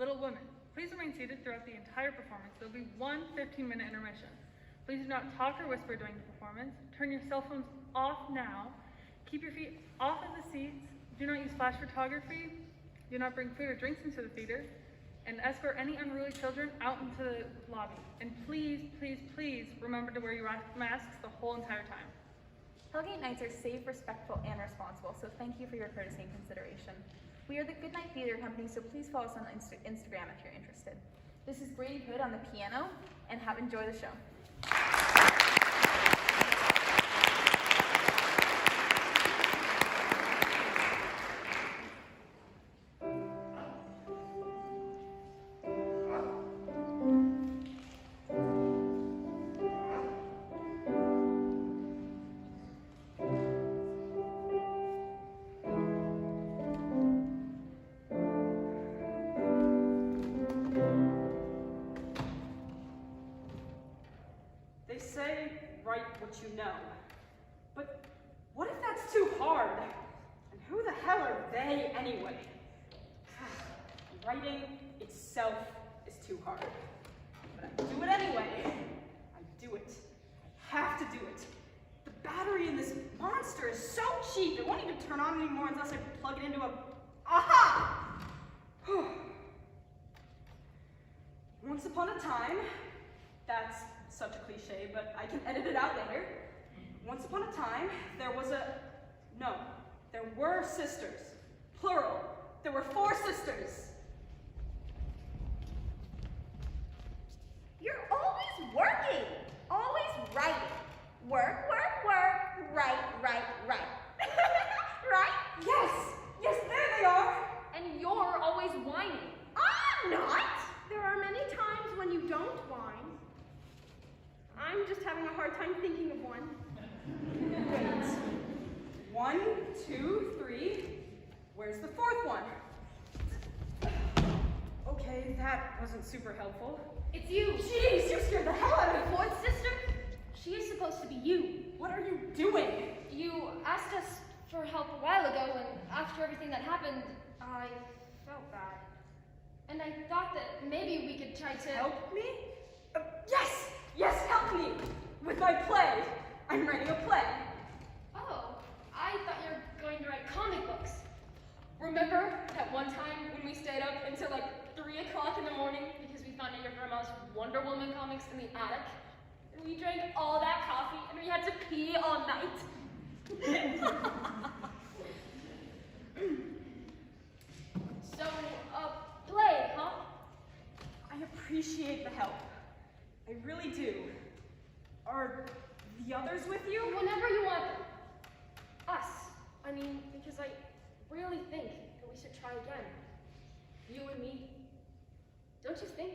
Little women, please remain seated throughout the entire performance. There will be one 15-minute intermission. Please do not talk or whisper during the performance. Turn your cell phones off now. Keep your feet off of the seats. Do not use flash photography. Do not bring food or drinks into the theater. And escort any unruly children out into the lobby. And please, please, please remember to wear your masks the whole entire time. Hellgate nights are safe, respectful, and responsible, so thank you for your courtesy and consideration. We are the GoodKnight Theater Company, so please follow us on Instagram if you're interested. This is Brady Hood on the piano, and enjoy the show. They say, write what you know. But what if that's too hard? And who the hell are they anyway? Writing itself is too hard. But I do it anyway. I do it. I have to do it. The battery in this monster is so cheap, it won't even turn on anymore unless I plug it into a... Aha! Once upon a time, that's such a cliche, but I can edit it out later. Once upon a time, there were sisters. Plural. There were 4 sisters. You're always working, always writing. Work, work, work, write, write, write. Right? Yes, there they are. And you're always whining. I'm not. There are many times when you don't whine. I'm just having a hard time thinking of one. Wait. 1, 2, 3. Where's the 4th one? Okay, that wasn't super helpful. It's you. Jeez, you scared the hell out of me. 4th sister? She is supposed to be you. What are you doing? You asked us for help a while ago, and after everything that happened, I felt bad. And I thought that maybe we could try to... Help me? Yes, help me! With my play. I'm writing a play. Oh, I thought you were going to write comic books. Remember that one time when we stayed up until like 3 o'clock in the morning because we found out your grandma's Wonder Woman comics in the attic? And we drank all that coffee and we had to pee all night. So, play, huh? I appreciate the help. I really do. Are the others with you? Whenever you want them. Us. I mean, because I really think that we should try again. You and me. Don't you think?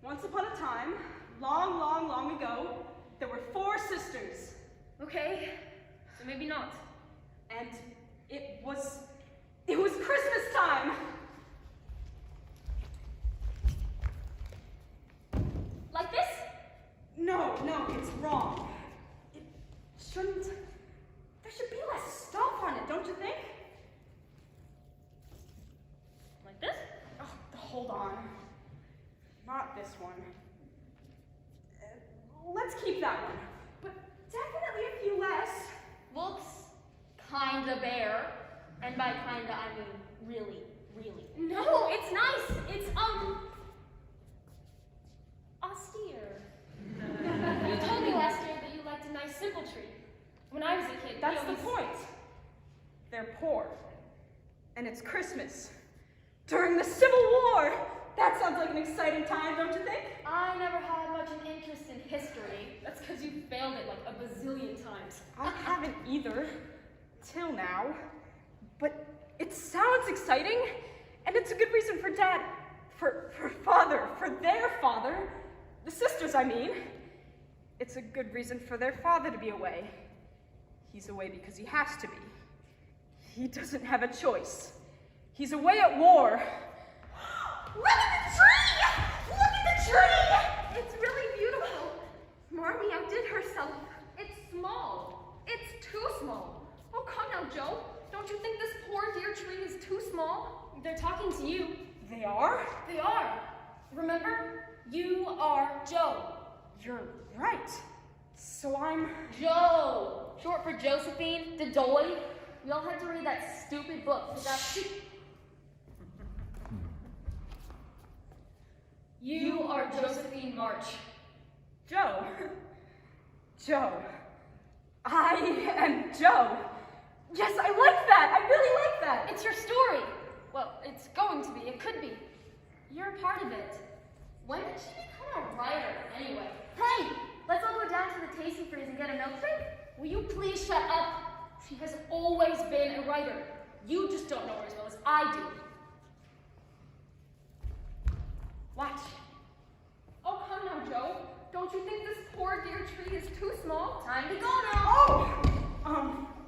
Once upon a time, long, long, long ago, there were 4 sisters. Okay, so maybe not. And it was Christmas time. Like this? No, it's wrong. There should be less stuff on it, don't you think? Like this? Oh, hold on. Not this one. Let's keep that one. But definitely a few less. Looks kinda bare. And by kinda, I mean really, really. No, it's nice. It's, austere. You told me last year that you liked a nice simple tree. When I was a kid, That's the point. They're poor. And it's Christmas. During the Civil War! That sounds like an exciting time, don't you think? I never had much an interest in history. That's because you failed it like a bazillion times. I haven't either. Till now. But it sounds exciting, and it's a good reason for Dad, for their father, the sisters, I mean. It's a good reason for their father to be away. He's away because he has to be. He doesn't have a choice. He's away at war. Look at the tree! Look at the tree! It's really beautiful. Marmee outdid herself. It's small. It's too small. Oh, come now, Joe. Don't you think this poor dear tree is too small? they're talking to you. They are? They are. Remember? You are Joe. You're right. So I'm... Joe. Short for Josephine, the doy. We all had to read that stupid book. You are Josephine March. Joe. Joe. I am Joe. Yes, I like that. I really like that. It's your story. Well, it's going to be. It could be. You're a part of it. When did she become a writer, anyway? Hey, let's all go down to the tasting freeze and get a milkshake. Will you please shut up? She has always been a writer. You just don't know her as well as I do. Watch. Oh, come now, Joe. Don't you think this poor dear tree is too small? Time to go now.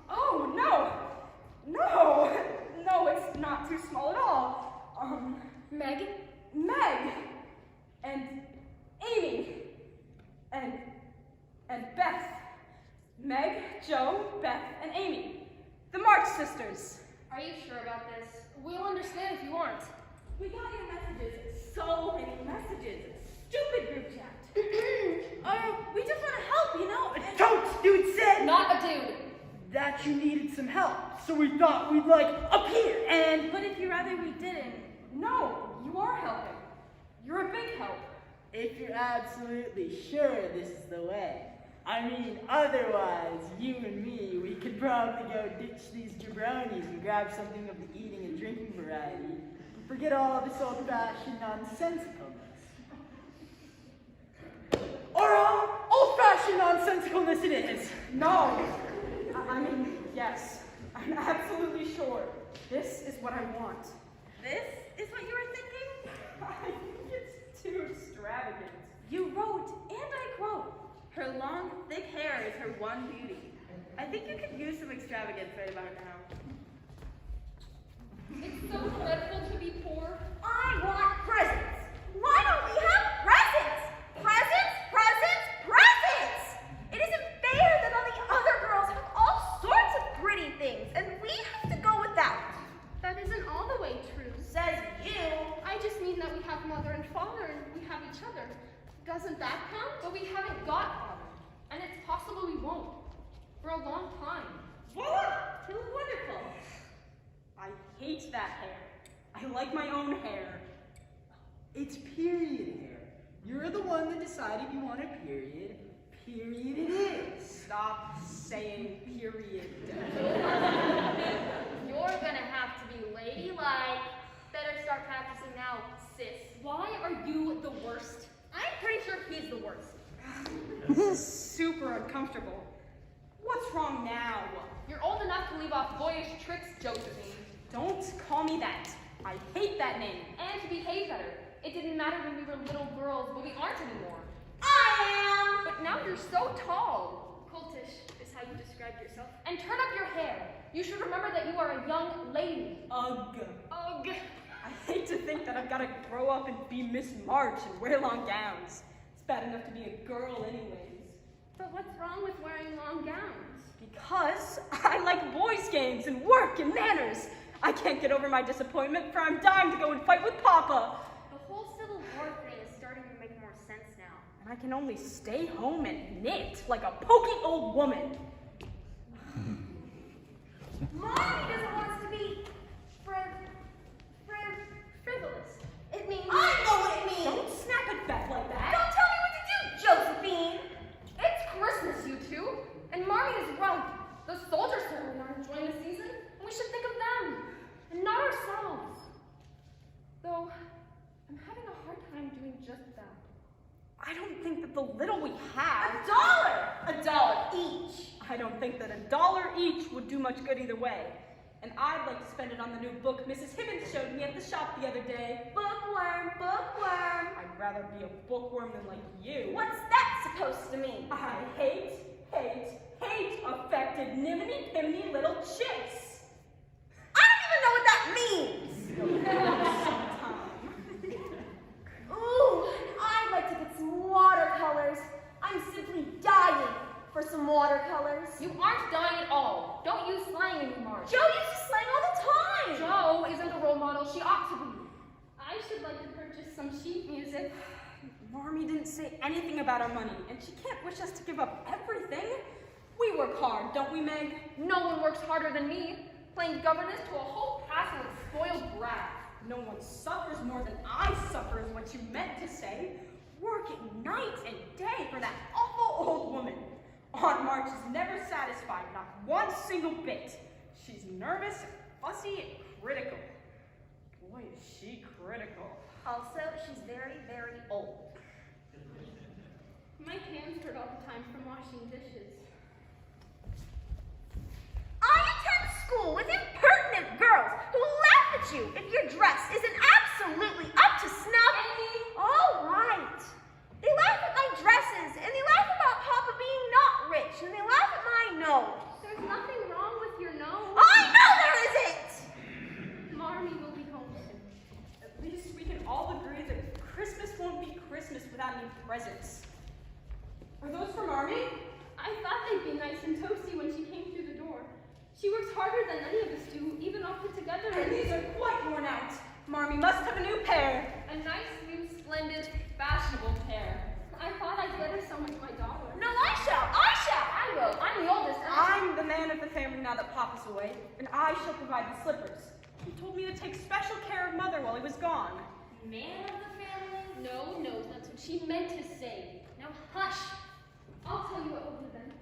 Oh, no. No, it's not too small at all. Meg? Meg. And Amy. And Beth. Meg, Joe, Beth, and Amy. The March sisters. Are you sure about this? We'll understand if you aren't. We got your messages. So many messages. Stupid group chat. We just want to help, you know. Totes, dude said Not a dude. that you needed some help, so we thought we'd appear and. But if you rather we didn't. No, you are helping. You're a big help. If you're absolutely sure this is the way. I mean, otherwise, you and me, we could probably go ditch these jabronis and grab something of the eating and drinking variety. And forget all this old-fashioned nonsensicalness. Or old-fashioned nonsensicalness it is. No. I mean, yes. I'm absolutely sure. This is what I want. This is what you were thinking? I think it's too extravagant. You wrote, and I quote, her long, thick hair is her one beauty. I think you could use some extravagance right about now. It's so dreadful to be poor. I want presents. Why don't we have presents? Presents, presents, presents! It isn't fair that all the other girls have all sorts of pretty things, and we have to go without. That isn't all the way true. Says you. I just mean that we have mother and father and we have each other. Doesn't that count? But we haven't got father. And it's possible we won't. For a long time. Voila! You look wonderful. I hate that hair. I like my own hair. It's period hair. You're the one that decided you want a period. Period it is. Stop saying period. You're gonna have to be ladylike. Better start practicing now, sis. Why are you the worst? I'm pretty sure he's the worst. This is super uncomfortable. What's wrong now? You're old enough to leave off boyish tricks, Josephine. Don't call me that. I hate that name. And to behave better. It didn't matter when we were little girls, but we aren't anymore. I am! But now you're so tall. Cultish is how you describe yourself. And turn up your hair. You should remember that you are a young lady. Ugh. Ugh. I hate to think that I've got to grow up and be Miss March and wear long gowns. It's bad enough to be a girl anyways. But what's wrong with wearing long gowns? Because I like boys' games and work and manners. I can't get over my disappointment, for I'm dying to go and fight with Papa. The whole Civil War thing is starting to make more sense now. And I can only stay home and knit like a poky old woman. Mommy doesn't want us to be Frivolous. It means I know what it means. Don't snap at Beth like that. Don't tell me what to do, Josephine. It's Christmas, you two. And Marmee is right. The soldiers certainly aren't enjoying the season, and we should think of them, and not ourselves. Though, I'm having a hard time doing just that. I don't think that the little we have... $1 each. I don't think that $1 each would do much good either way. And I'd like to spend it on the new book Mrs. Hibbins showed me at the shop the other day. Bookworm, bookworm. I'd rather be a bookworm than like you. What's that supposed to mean? I hate affected niminy-piminy little chicks. I don't even know what that means. Ooh, I'd like to get some watercolors. I'm simply dying for some watercolors. You aren't dying at all. Don't use slang anymore. Joe uses slang all the time. Joe isn't a role model. She ought to be. I should like to purchase some sheet music. Marmee didn't say anything about our money, and she can't wish us to give up everything. We work hard, don't we, Meg? No one works harder than me, playing governess to a whole passel of spoiled brats. No one suffers more than I suffer is what you meant to say. Working night and day for that awful old woman. Aunt March is never satisfied, not one single bit. She's nervous, fussy, and critical. Boy, is she critical. Also, she's very, very old. My hands hurt all the time from washing dishes. I attend school with impertinent girls who laugh at you if your dress isn't absolutely up to snuff. All right. They laugh at my dresses, and they laugh about Papa being not rich, and they laugh at my nose. There's nothing wrong with your nose. I know there isn't! Marmee will be home soon. At least we can all agree that Christmas won't be Christmas without any presents. Are those for Marmee? I thought they'd be nice and toasty when she came through the door. She works harder than any of us do, even all put together. And these are quite worn out. Marmee must have a new pair. A nice, new, splendid, fashionable pair. I thought I'd get her some with my daughter. No, I shall! I will. I'm the oldest. and I'm the man of the family now that Papa's away, and I shall provide the slippers. He told me to take special care of Mother while he was gone. Man of the family? No, that's what she meant to say. Now hush. I'll tell you what we'll do then.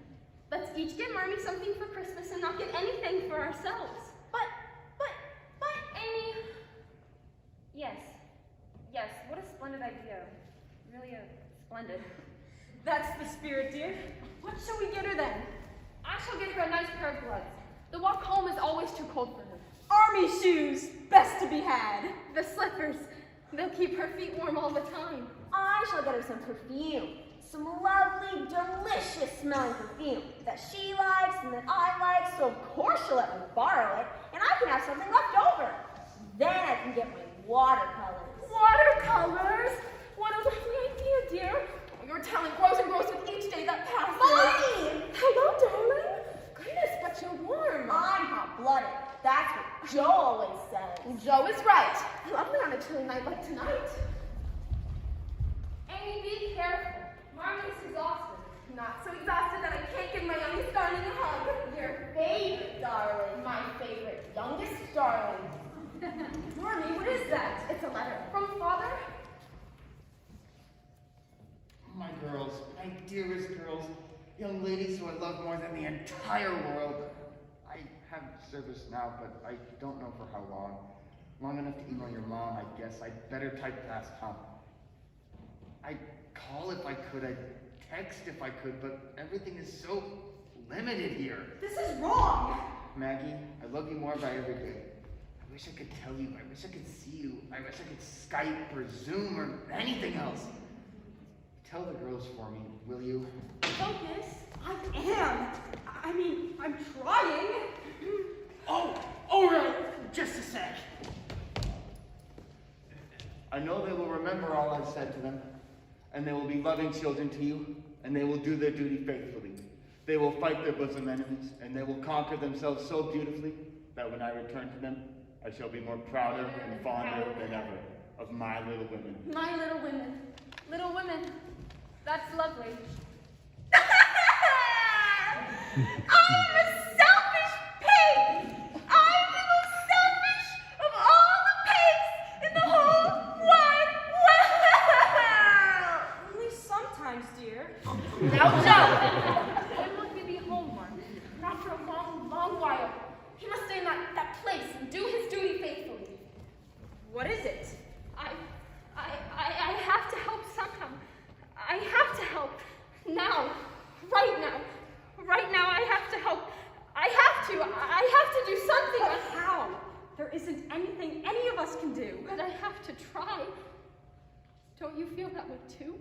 Let's each get Marmee something for Christmas and not get anything for ourselves. But, Amy. Yes, what a splendid idea. Really splendid. That's the spirit, dear. What shall we get her then? I shall get her a nice pair of gloves. The walk home is always too cold for her. Army shoes, best to be had. The slippers. They'll keep her feet warm all the time. I shall get her some perfume. Some lovely, delicious smelling perfume that she likes and that I like, so of course she'll let me borrow it, and I can have something left over. Then I can get my watercolors. Watercolors? What a lovely idea, dear. Your talent grows and grows with each day that passes. Mommy! Hello, darling. Goodness, but you're warm. I'm hot-blooded. That's what Joe always says. Joe is right. Lovely on a chilly night like tonight. Amy, be careful. Marmee's exhausted. Not so exhausted that I can't give my youngest darling a hug. Your favorite darling. My favorite youngest darling. Marmee, what is that? It's a letter. From Father? My girls, my dearest girls, young ladies who I love more than the entire world. I have service now, but I don't know for how long. Long enough to email your mom, I guess. I'd better type fast, huh? I'd call if I could, I'd text if I could, but everything is so limited here. This is wrong. Maggie, I love you more by every day. I wish I could tell you, I wish I could see you, I wish I could Skype or Zoom or anything else. Tell the girls for me, will you? Focus. I am. I'm trying. Oh, all right, just a sec. I know they will remember all I've said to them, and they will be loving children to you, and they will do their duty faithfully. They will fight their bosom enemies, and they will conquer themselves so beautifully that when I return to them, I shall be more prouder and fonder than ever of my little women. My little women. Little women. That's lovely. I'm a selfish pig! I'm the most selfish of all the pigs in the whole wide world! Only sometimes, dear. Now, Joe! When will he be home, Mark? Not for a long, long while. He must stay in that place and do his duty faithfully. What is it? I have to help somehow. I have to help. Now. Right now. Right now, I have to help. I have to do something. But how? There isn't anything any of us can do. But I have to try. Don't you feel that way too?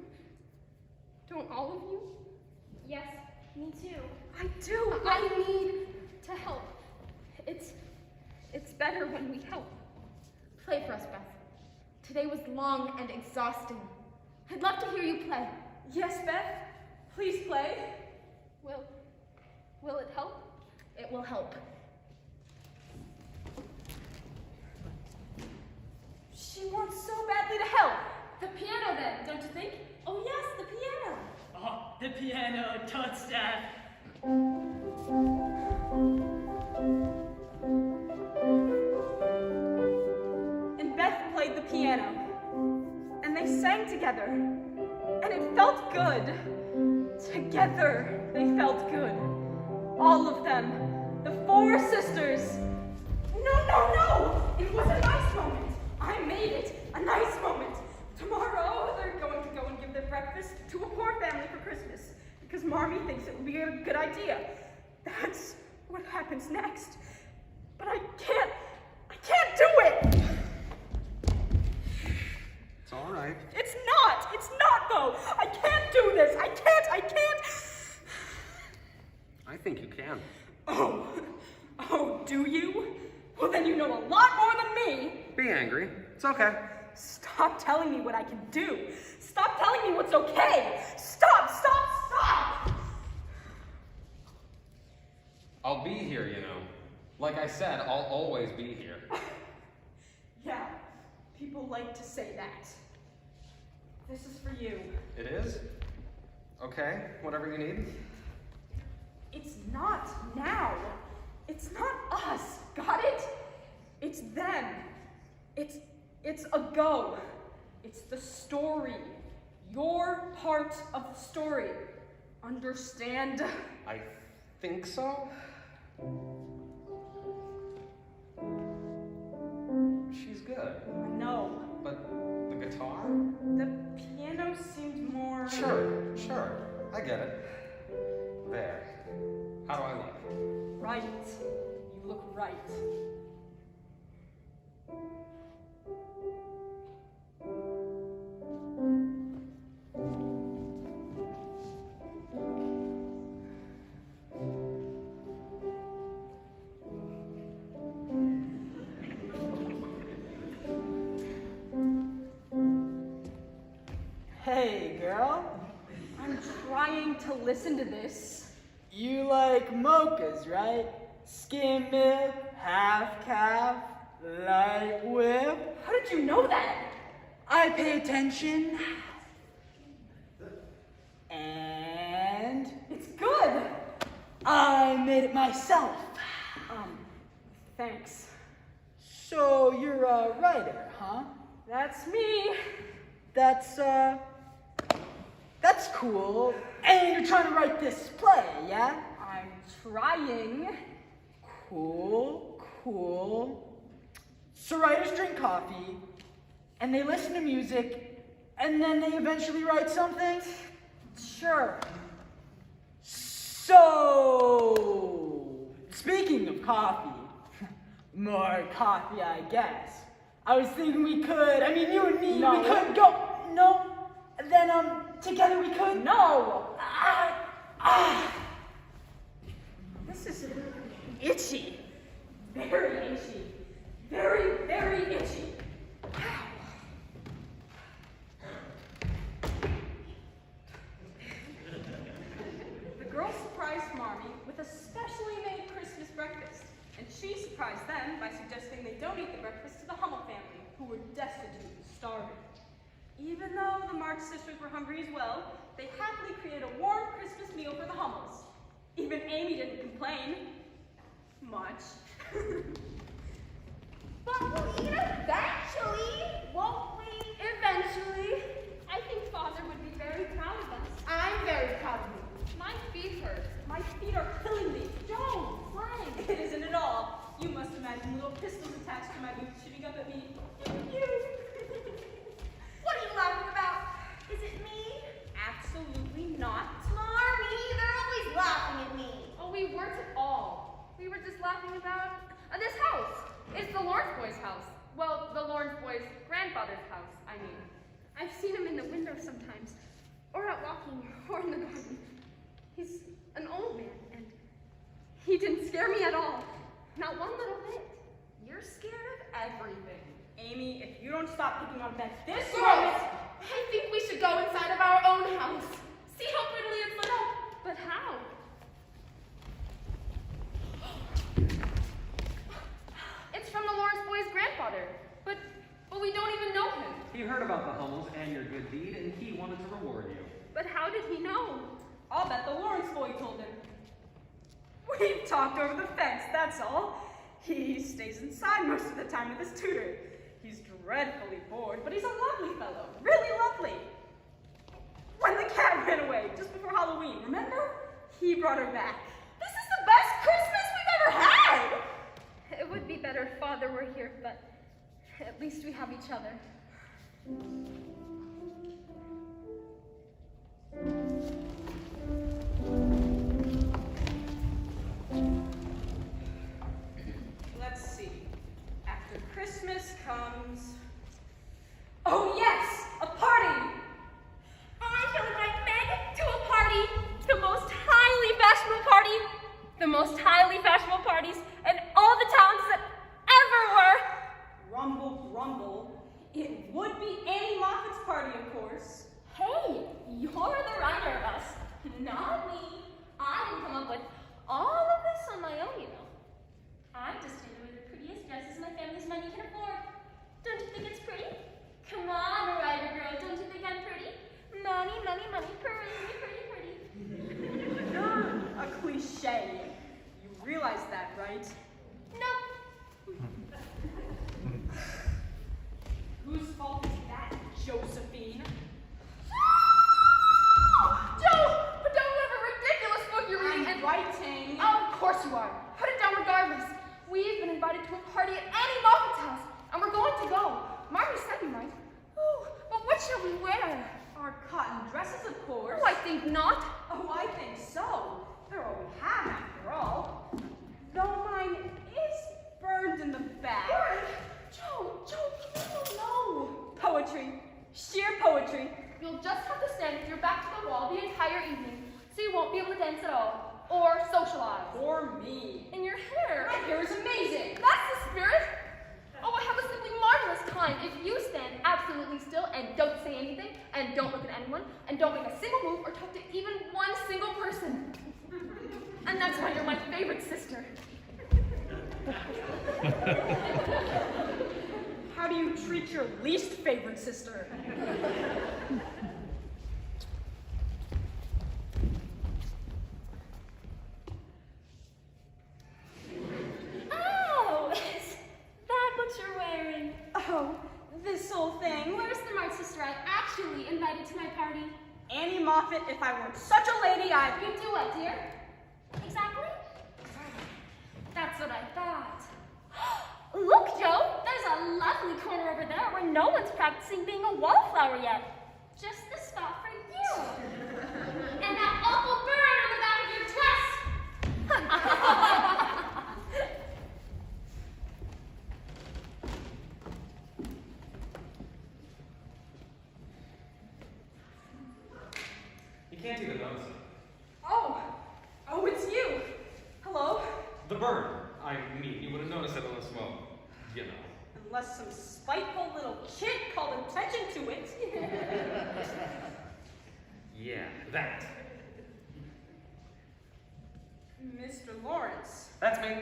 Don't all of you? Yes, me too. I do. I need to help. It's better when we help. Play for us, Beth. Today was long and exhausting. I'd love to hear you play. Yes, Beth. Please play. Well, help. She wants so badly to help. The piano then, don't you think? Oh yes, the piano. Oh, the piano, totes that. And Beth played the piano. And they sang together. And it felt good. Together, they felt good. All of them. The 4 sisters. No! It was a nice moment. I made it a nice moment. Tomorrow, they're going to go and give their breakfast to a poor family for Christmas. Because Marmee thinks it would be a good idea. That's what happens next. But I can't do it! It's all right. It's not though! I can't do this! I can't! I think you can. Oh, do you? Well, then you know a lot more than me! Be angry. It's okay. Stop telling me what I can do! Stop telling me what's okay! Stop! I'll be here, you know. Like I said, I'll always be here. Yeah, people like to say that. This is for you. It is? Okay, whatever you need. It's not now. It's not us. Got it? It's them. It's a go. It's the story. Your part of the story. Understand? I think so. She's good. I know. But the guitar? The piano seemed more... Sure. I get it. There. How do I look? Right. You look right. Hey, girl. I'm trying to listen to this. You like mochas, right? Skim milk, half calf, light whip. How did you know that? I pay attention. And It's good. I made it myself. Thanks. So you're a writer, huh? That's me. That's cool. And you're trying to write this play, yeah? I'm trying. Cool. So writers drink coffee, and they listen to music, and then they eventually write something? Sure. So, speaking of coffee, more coffee, I guess. I was thinking we could, you and me, No. we could go, no? Then, together we could? No. This is itchy. Very itchy. Very, very itchy. The girls surprised Marmee with a specially made Christmas breakfast, and she surprised them by suggesting they donate the breakfast to the Hummel family, who were destitute and starving. Even though the March sisters were hungry as well, they happily created a warm Christmas meal for the Hummels. Even Amy didn't complain. Much. But we'll eat eventually, won't we? Eventually. I think Father would be very proud of us. I'm very proud of you. My feet hurt. My feet are killing me. Don't! Frank! It isn't at all. You must imagine little pistols attached to my boots shooting up at me. You! What are you laughing about? Is it me? Absolutely not. Marmee, they're always laughing at me. Oh, we weren't at all. We were just laughing about this house. It's the Lawrence boy's house. Well, the Lawrence boy's grandfather's house, I mean. I've seen him in the window sometimes, or out walking, or in the garden. He's an old man, and he didn't scare me at all. Not one little bit. You're scared of everything. Amy, if you don't stop picking on Beth this Girls, moment... I think we should go inside of our own house. See how prettily it's lit up. But how? It's from the Lawrence boy's grandfather. But we don't even know him. He heard about the Hummels and your good deed, and he wanted to reward you. But how did he know? I'll bet the Lawrence boy told him. We've talked over the fence, that's all. He stays inside most of the time with his tutor. He's dreadfully bored, but he's a lovely fellow, really lovely. When the cat ran away, just before Halloween, remember? He brought her back. This is the best Christmas we've ever had! It would be better if Father were here, but at least we have each other. Let's see. After Christmas comes... Oh yes, a party! I feel like Meg to a party. The most highly fashionable party. The most highly fashionable parties in all the towns that ever were. Rumble, grumble. It would be Annie Moffat's party, of course. Hey, you're the writer of us. Not me. I didn't come up with all of this on my own, you know. I just did it with the prettiest dresses my family's money can afford. Don't you think it's pretty? Come on, writer girl, don't you think I'm pretty? Money, money, money, pretty, pretty, pretty. You're a cliche. You realize that, right? No. Whose fault is that, Josephine? Joe, put down whatever ridiculous book you're reading and... Writing. Oh, of course you are. Put it down regardless. We've been invited to a party at Annie Moffat's house, and we're going to go. Marty sent me, right? Oh, but what shall we wear? Our cotton dresses, of course. Oh, I think not. Oh, I think so. They're all we have, after all. Though mine is burned in the back. Burned? Joe, you don't know. Poetry. Sheer poetry. You'll just have to stand with your back to the wall the entire evening, so you won't be able to dance at all, or socialize. Or me. And your hair. My hair is amazing. That's the spirit. Oh, I have a simply marvelous time if you stand absolutely still and don't say anything, and don't look at anyone, and don't make a single move or talk to even one single person. And that's why you're my favorite sister. How do you treat your least favorite sister? Oh, is that what you're wearing? Oh, this whole thing. Where's the smart sister I actually invited to my party? Annie Moffat, if I weren't such a lady, I'd... You do what, dear? Exactly? That's what I thought. Look, Joe, there's a lovely corner over there where no one's practicing being a wallflower yet. Just the spot for you. And that awful burn on the back of your dress. You can't even notice it. Oh, it's you. Hello. The burn. I mean, you would have noticed it on the smoke. You know. Unless some spiteful little kid called attention to it. Yeah, that. Mr. Lawrence. That's me.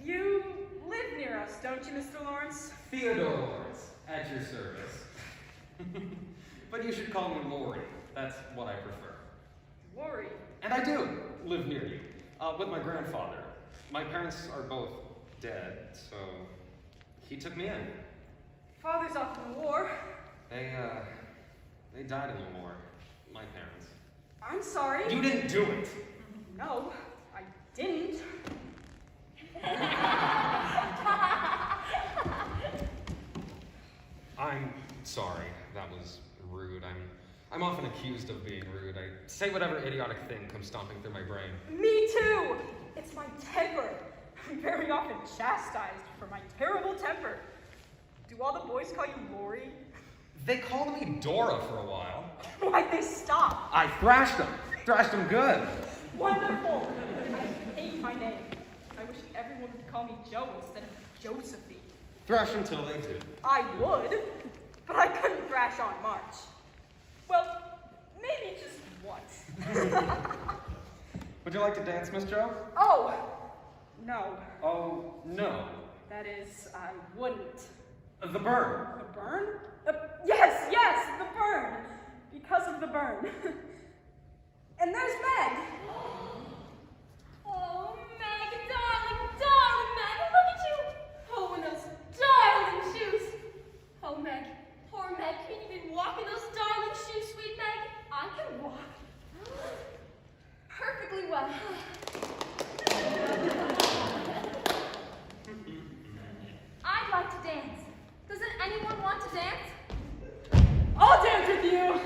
You live near us, don't you, Mr. Lawrence? Theodore Lawrence, at your service. But you should call me Lori. That's what I prefer. Worry. And I do live near you, with my grandfather. My parents are both dead, so he took me in. Father's off in the war. They died in the war, my parents. I'm sorry. You didn't do it. No, I didn't. I'm sorry. That was rude. I'm often accused of being rude. I say whatever idiotic thing comes stomping through my brain. Me too. It's my temper. I'm very often chastised for my terrible temper. Do all the boys call you Lori? They called me Dora for a while. Why'd they stop? I thrashed them. Thrashed them good. Wonderful. I hate my name. I wish everyone would call me Joe instead of Josephine. Thrash them till they do. I would, but I couldn't thrash on March. Well, maybe just once. Would you like to dance, Miss Joe? Oh, No. Oh, no. That is, I wouldn't. The burn. The burn? Yes, the burn. Because of the burn. And there's Meg. Oh, Meg, darling Meg, look at you! Oh, and those darling shoes! Oh, Meg, poor Meg, can you even walk in those darling shoes, sweet Meg? I can walk. Perfectly well. I'd like to dance. Doesn't anyone want to dance? I'll dance with you.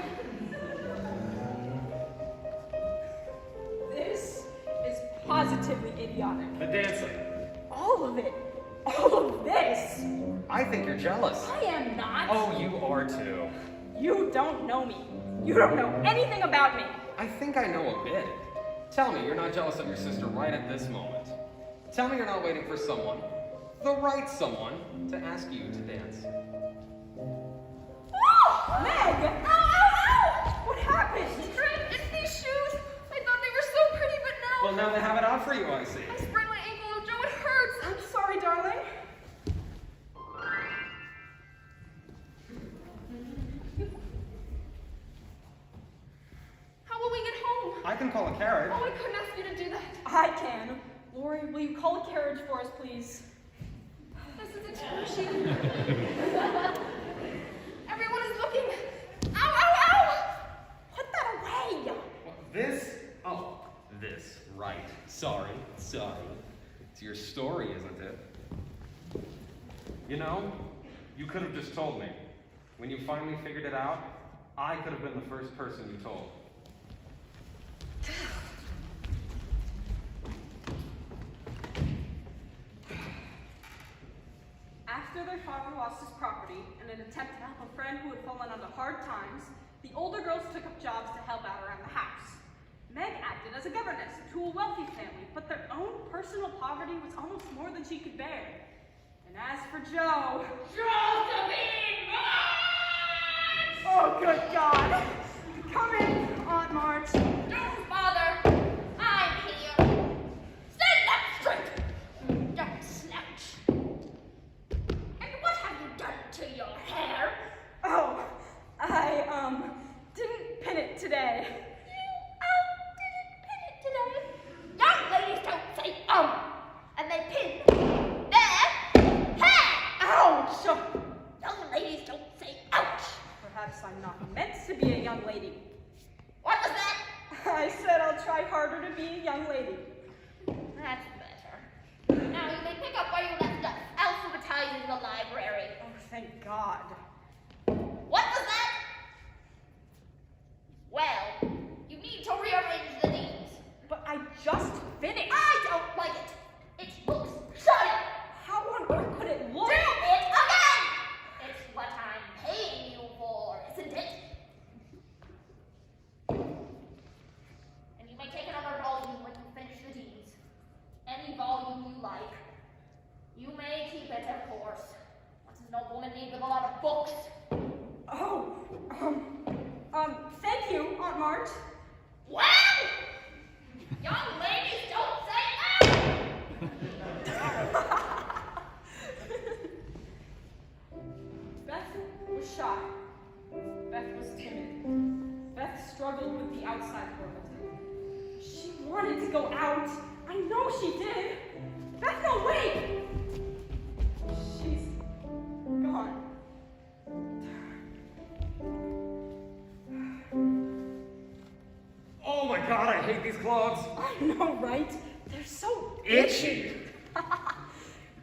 This is positively idiotic. The dancing. All of it. All of this. I think you're jealous. I am not. Oh, you are too. You don't know me. You don't know anything about me. I think I know a bit. Tell me you're not jealous of your sister right at this moment. Tell me you're not waiting for someone, the right someone, to ask you to dance. Oh, Meg! Ow, ow, ow! What happened? Tripped. It's these shoes. I thought they were so pretty, but now Well, now they have it out for you, I see. I sprained my ankle. Oh, Joe, it hurts. I'm sorry, darling. How will we get home? I can call a carriage. Oh, I couldn't ask you to do that. I can. Lori, will you call a carriage for us, please? This is excruciating. Everyone is looking. Ow, ow, ow! Put that away. This? Oh, this. Right. Sorry. It's your story, isn't it? You know, you could have just told me. When you finally figured it out, I could have been the first person you told. After their father lost his property in an attempt to help a friend who had fallen onto hard times, the older girls took up jobs to help out around the house. Meg acted as a governess to a wealthy family, but their own personal poverty was almost more than she could bear. And as for Joe... Oh, good God! Come in, Aunt March. Don't bother. I'm here. Stand up straight. Don't slouch. And what have you done to your hair? Oh, I, didn't pin it today. Didn't pin it today. Young ladies don't say and they pin their hair. Ouch! Young ladies don't say ouch. Perhaps I'm not meant to be a young lady. What was that? I said I'll try harder to be a young lady. That's better. Now you may pick up where you left off, alphabetizing the library. Oh, thank God. What was that? Well, you need to rearrange the names. But I just finished. I don't like it. It looks shoddy. How on earth could it look? Do it again! It's what I'm paying you for, isn't it? And you may take another volume when you finish the deeds. Any volume you like. You may keep it, of course. What does no woman need with a lot of books? Oh, thank you, Aunt March. Well! Young ladies don't say that! Beth was shy. Beth was timid. Beth struggled with the outside world. She wanted to go out. I know she did. Beth, no, wait! She's gone. Oh my god, I hate these clothes. I know, right? They're so Itchy.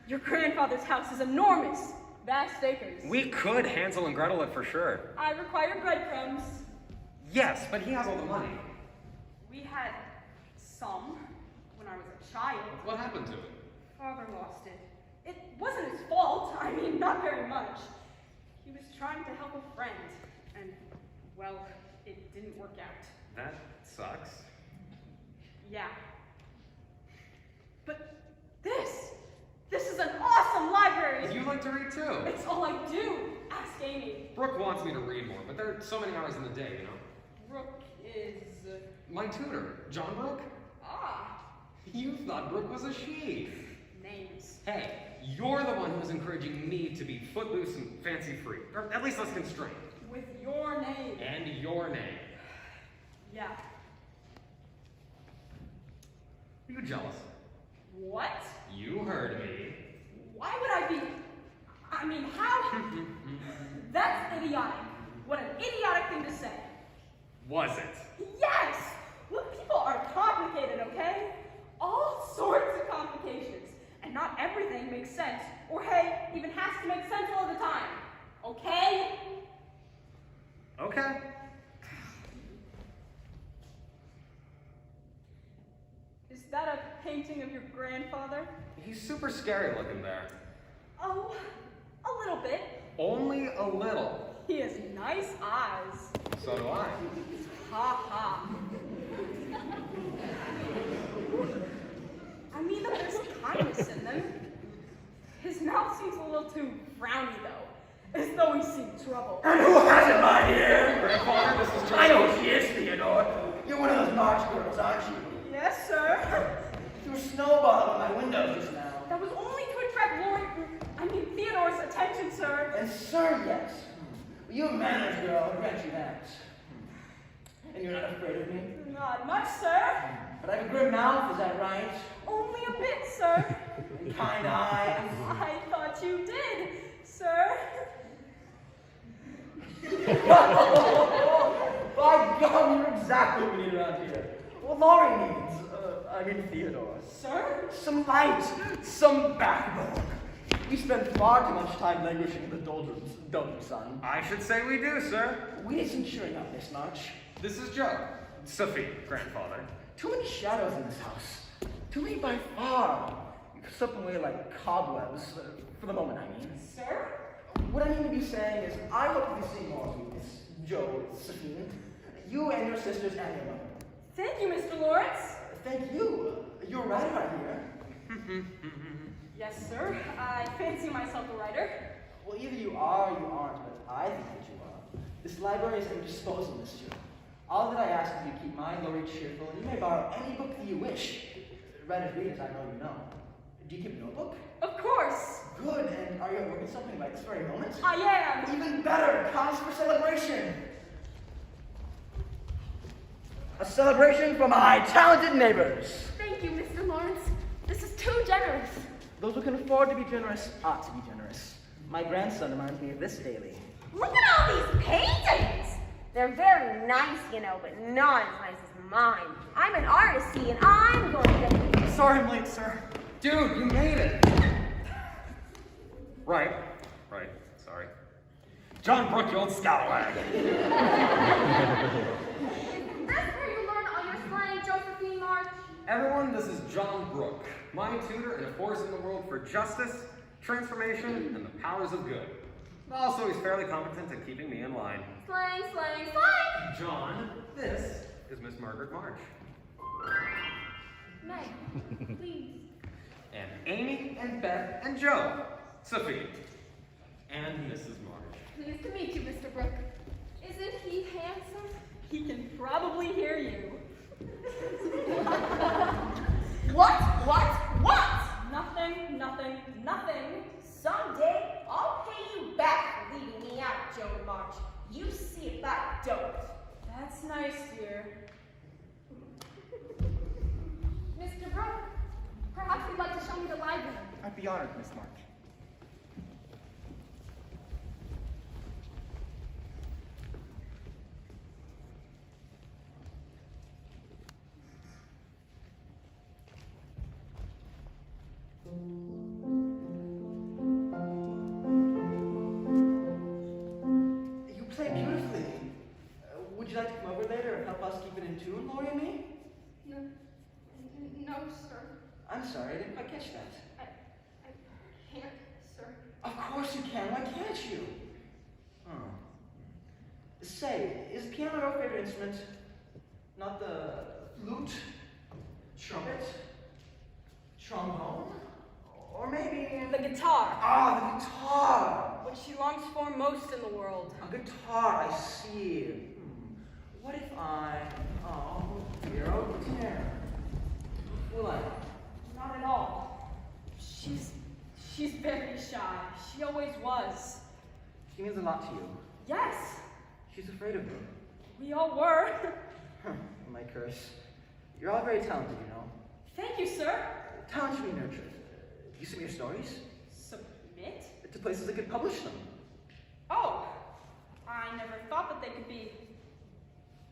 Your grandfather's house is enormous. Vast acres. We could Hansel and Gretel it for sure. I require breadcrumbs. Yes, but he has all the money. We had some when I was a child. What happened to it? Father lost it. It wasn't his fault. I mean, not very much. He was trying to help a friend, and, well, it didn't work out. That sucks. Yeah. But this is an awesome library. You like to read too. It's all I do. Ask Amy. Brooke wants me to read more, but there are so many hours in the day, you know? Brooke is... My tutor, John Brooke. Ah. You thought Brooke was a she. Names. Hey, you're the one who was encouraging me to be footloose and fancy-free. Or at least less constrained. With your name. And your name. Yeah. Are you jealous? What? You heard me. Why would I be? I mean, how? That's idiotic. What an idiotic thing to say. Was it? Yes! Look, people are complicated, okay? All sorts of complications. And not everything makes sense. Or hey, even has to make sense all the time. Okay? Okay. Is that a painting of your grandfather? He's super scary looking there. Oh, a little bit. Only a little. He has nice eyes. So do I. Ha ha. I mean that there's kindness in them. His mouth seems a little too frowny though, as though he's seen trouble. And who hasn't, my dear? Grandfather, this is I know she is, Theodore. You're one of those March girls, aren't you? Yes, sir. Threw a snowball on my window just now. That was only to attract Theodore's attention, sir. And sir, yes. You have manners, girl. I grant you that. And you're not afraid of me? Not much, sir. But I have a grim mouth, is that right? Only a bit, sir. And kind eyes. I thought you did, sir. By gum, you're exactly what we need around here. What Laurie needs, Theodore. Sir? Some light, some backbone. We spend far too much time languishing in the doldrums, don't we, son? I should say we do, sir. We need some cheering up, Miss March. This is Joe. Sophie, grandfather. Too many shadows in this house. Too many by far. You could slip away like cobwebs, for the moment, I mean. Sir? What I mean to be saying is, I hope to be seeing more of you, Miss Joe, Sophie. You and your sisters and your mother. Thank you, Mr. Lawrence. Thank you. You're a writer, I hear. Yes, sir. I fancy myself a writer. Well, either you are or you aren't, but I think that you are. This library is at your disposal, Miss Joe. All that I ask is you keep mind low cheerful, and you may borrow any book that you wish. Read as readers, I know you know. Do you keep a notebook? Of course. Good, and are you at work on something right this very moment? I am. Even better, cause for celebration. A celebration for my talented neighbors. Thank you, Mr. Lawrence. This is too generous. Those who can afford to be generous ought to be generous. My grandson reminds me of this daily. Look at all these paintings! They're very nice, you know, but not as nice as mine. I'm an artist, see, and I'm going to... Sorry I'm late, sir. Dude, you made it. Right. Sorry. John Brooke, you old scalawag. That's where you learn all your slang, Josephine March. Everyone, this is John Brooke, my tutor and a force in the world for justice, transformation, and the powers of good. Also, he's fairly competent at keeping me in line. Slang, slang, slang. John, this is Miss Margaret March. Meg, please. And Amy and Beth and Joe. Sophie. And Mrs. March. Pleased to meet you, Mr. Brooke. Isn't he handsome? He can probably hear you. What? Nothing. Someday, I'll pay you back for leaving me out, Joe March. You see if I don't. That's nice, dear. Mr. Brooke, perhaps you'd like to show me the library. I'd be honored, Miss March. You play beautifully. Would you like to come over later and help us keep it in tune, Laurie and me? No, sir. I'm sorry, I didn't quite catch that. I can't, sir. Of course you can. Why can't you? Oh. Say, is piano your favorite instrument? Not the flute, trumpet, trombone, or maybe The guitar, the guitar. what she longs for most in the world. A guitar, I see. What if I? Oh dear, oh dear. Will I? She always was. She means a lot to you. Yes, She's afraid of me. we all were. Huh, my curse. You're all very talented, you know. Thank you, sir. Talent should be nurtured. You submit your stories Submit? to places that could publish them. Oh, I never thought that they could be.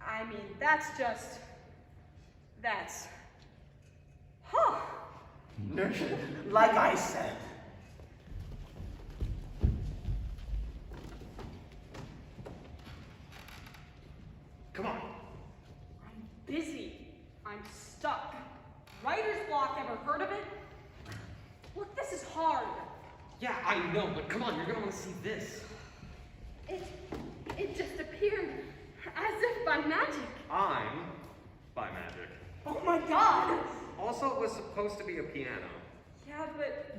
I mean, that's. Huh. Nurtured, like I said. Come on. I'm busy. I'm stuck. Writer's block, ever heard of it? Look, this is hard. Yeah, I know, but come on, you're gonna want to see this. It just appeared as if by magic. I'm by magic. Oh my god! Also, it was supposed to be a piano. Yeah, but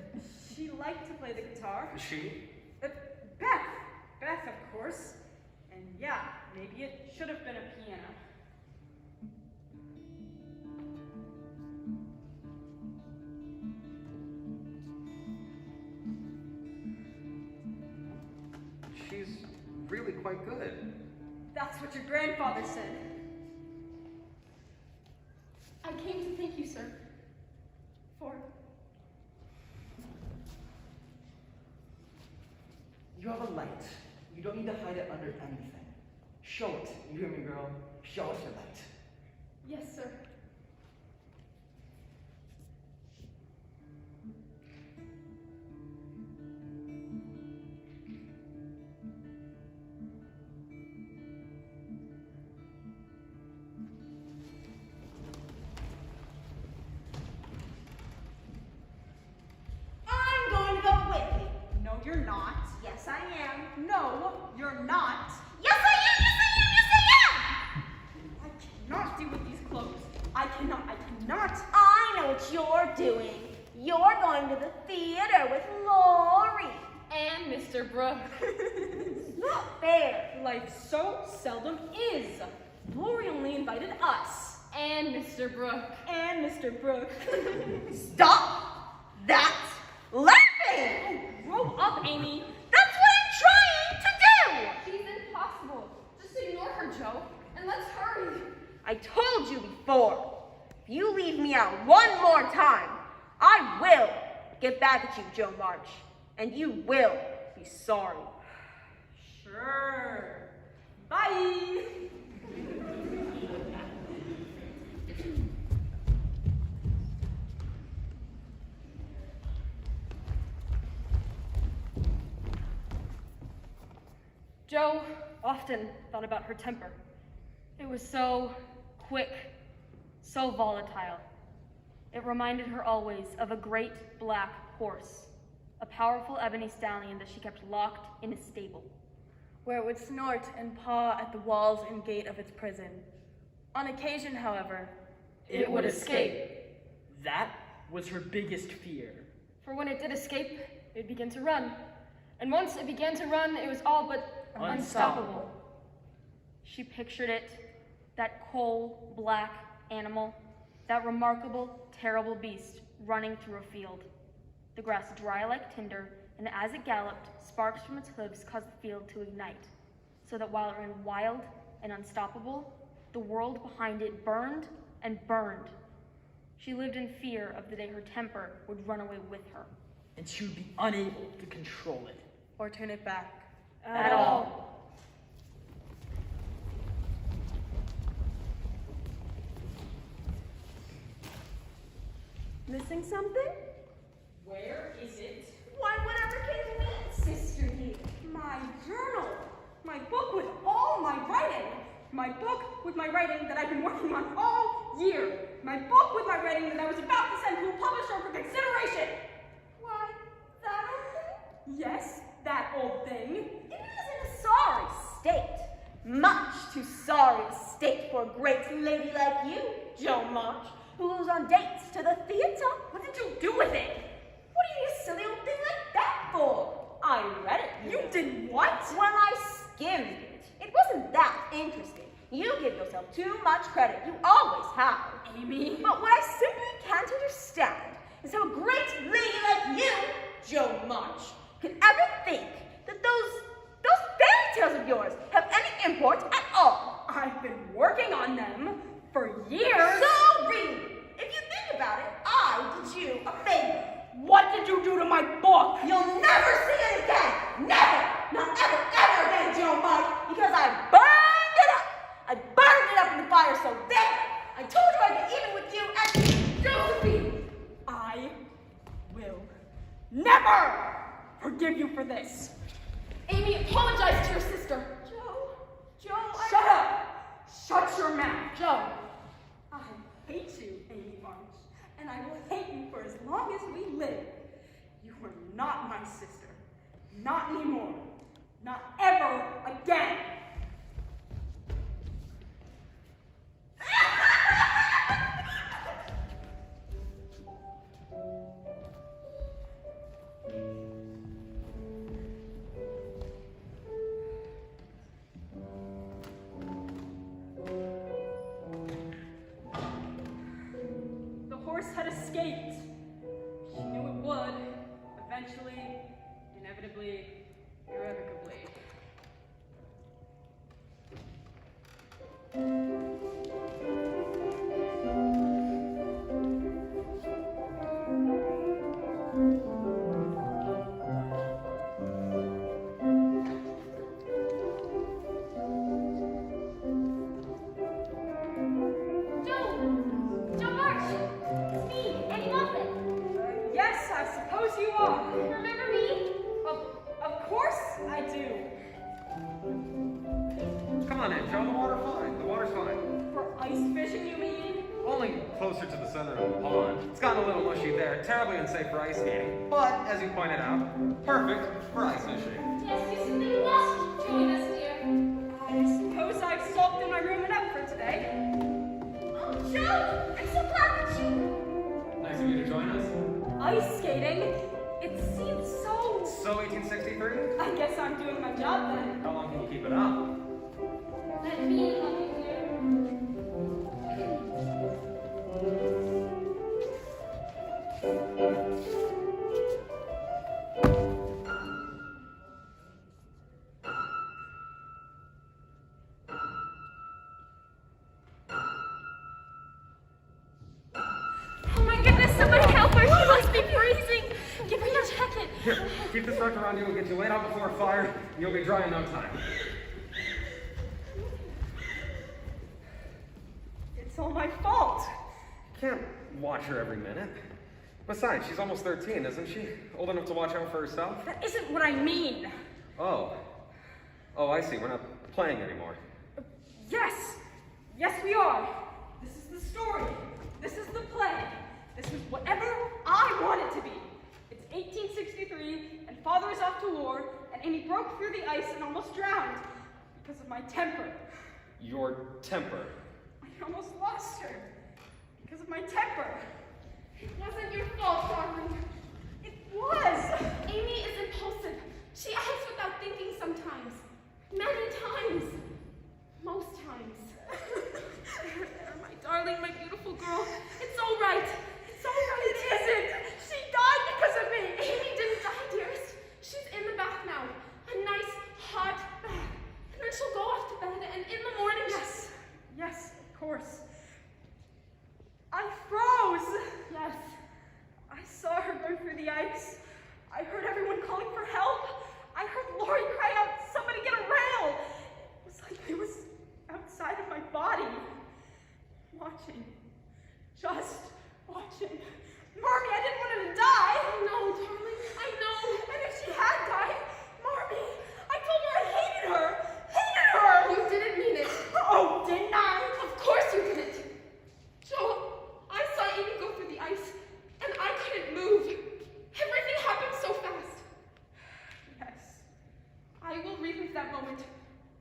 she liked to play the guitar. She? Beth. Beth, of course. And yeah, maybe it should have been a piano. She's really quite good. That's what your grandfather said. I came to thank you, sir, for You have a light. You don't need to hide it under anything. Show it. You hear me, girl? Show us your light. yes, sir. I'm going to go with you. No, you're not. Yes, I am. No, you're not. Yes, I am. Yes, I am. Yes, I am. I cannot do with these clothes. I cannot. I know what you're doing. You're going to the theater with Lori. And Mr. Brooke. It's not fair. Life so seldom is. Lori only invited us. And Mr. Brooke. And Mr. Brooke. Stop that laughing. Grow up, Amy. That's what I'm trying to do. She's impossible. Just ignore her, Joe, and let's hurry. I told you before. If you leave me out one more time, I will get back at you, Joe March. And you will be sorry. Sure. Bye. Joe often thought about her temper. It was so quick, so volatile. It reminded her always of a great black horse, a powerful ebony stallion that she kept locked in a stable, where it would snort and paw at the walls and gate of its prison. On occasion, however, it would escape. That was her biggest fear. For when it did escape, it began to run. And once it began to run, it was all but unstoppable. She pictured it, that coal black animal, that remarkable, terrible beast running through a field. The grass dry like tinder, and as it galloped, sparks from its hooves caused the field to ignite, so that while it ran wild and unstoppable, the world behind it burned and burned. She lived in fear of the day her temper would run away with her. And she would be unable to control it. or turn it back. At all. Missing something? Where is it? Why, whatever can you mean, sister dear? My journal. My book with all my writing. My book with my writing that I've been working on all year. My book with my writing that I was about to send to a publisher for consideration. Why, that old thing? Yes, that old thing. It is in a sorry state. Much too sorry a state for a great lady like you, Joe March, who goes on dates to the theater. What did you do with it? What do you need a silly old thing like that for? I read it. You did what? When I skimmed it, it wasn't that interesting. You give yourself too much credit. You always have. Amy. But what I simply can't understand is how a great lady like you, Joe March, could ever did you do to my book? You'll never see it again! Never! Not ever, ever again, Joe Mike! Because I burned it up! I burned it up in the fire, so there! I told you I'd get even with you and Josephine! I will never forgive you for this. Amy, apologize to your sister. Joe, Shut up! Shut your mouth. Joe, I hate you, Amy March, and I will hate you for as long as we live. You are not my sister. Not anymore. Not ever again. The horse had escaped. She knew it would. Eventually, inevitably, irrevocably. Joe March! It's me, Annie Moffat. Yes, I suppose you are. Remember me? Of course I do. Come on in, Joe. The water's fine. The water's fine. For ice fishing, you mean? Only closer to the center of the pond. It's gotten a little mushy there. Terribly unsafe for ice skating. But, as you pointed out, perfect for ice fishing. Yes, you simply must join us, dear. I suppose I've sulked in my room enough for today. Oh, Joe! I'm so glad that you... Nice of you to join us. Ice skating? It seems so... So 1863? I guess I'm doing my job then. How long can you keep it up? Let me help you, dear. Oh my goodness, somebody help her. She must be freezing. Give her your jacket. Here, keep this wrapped around you. We'll get you laid out before a fire, and you'll be dry in no time. It's all my fault. Can't watch her every minute. Besides, she's almost 13, isn't she? Old enough to watch out for herself? That isn't what I mean. Oh. Oh, I see. We're not playing anymore. Yes. Yes, we are. This is the story. This is the play. This is whatever I want it to be. It's 1863, and Father is off to war, and Amy broke through the ice and almost drowned because of my temper. Your temper. I almost lost her because of my temper. It wasn't your fault, darling. It was. Amy is impulsive. She acts without thinking sometimes. Many times. Most times. There, my darling, my beautiful girl. It's all right. It's all right. It isn't. She died because of me. Amy didn't die, dearest. She's in the bath now. A nice, hot bath. And then she'll go off to bed, and in the morning, Yes. Yes, of course. I froze. Yes. I saw her go through the ice. I heard everyone calling for help. I heard Lori cry out, "Somebody get a rail!" It was like I was outside of my body. Watching. Just watching. Marmee, I didn't want her to die. I know, darling. I know. And if she had died, Marmee, I told her I hated her. Hated her! You didn't mean it. Oh, didn't I? Of course you didn't. Joe, I saw Amy go through the ice, and I couldn't move. Everything happened so fast. Yes. I will relive that moment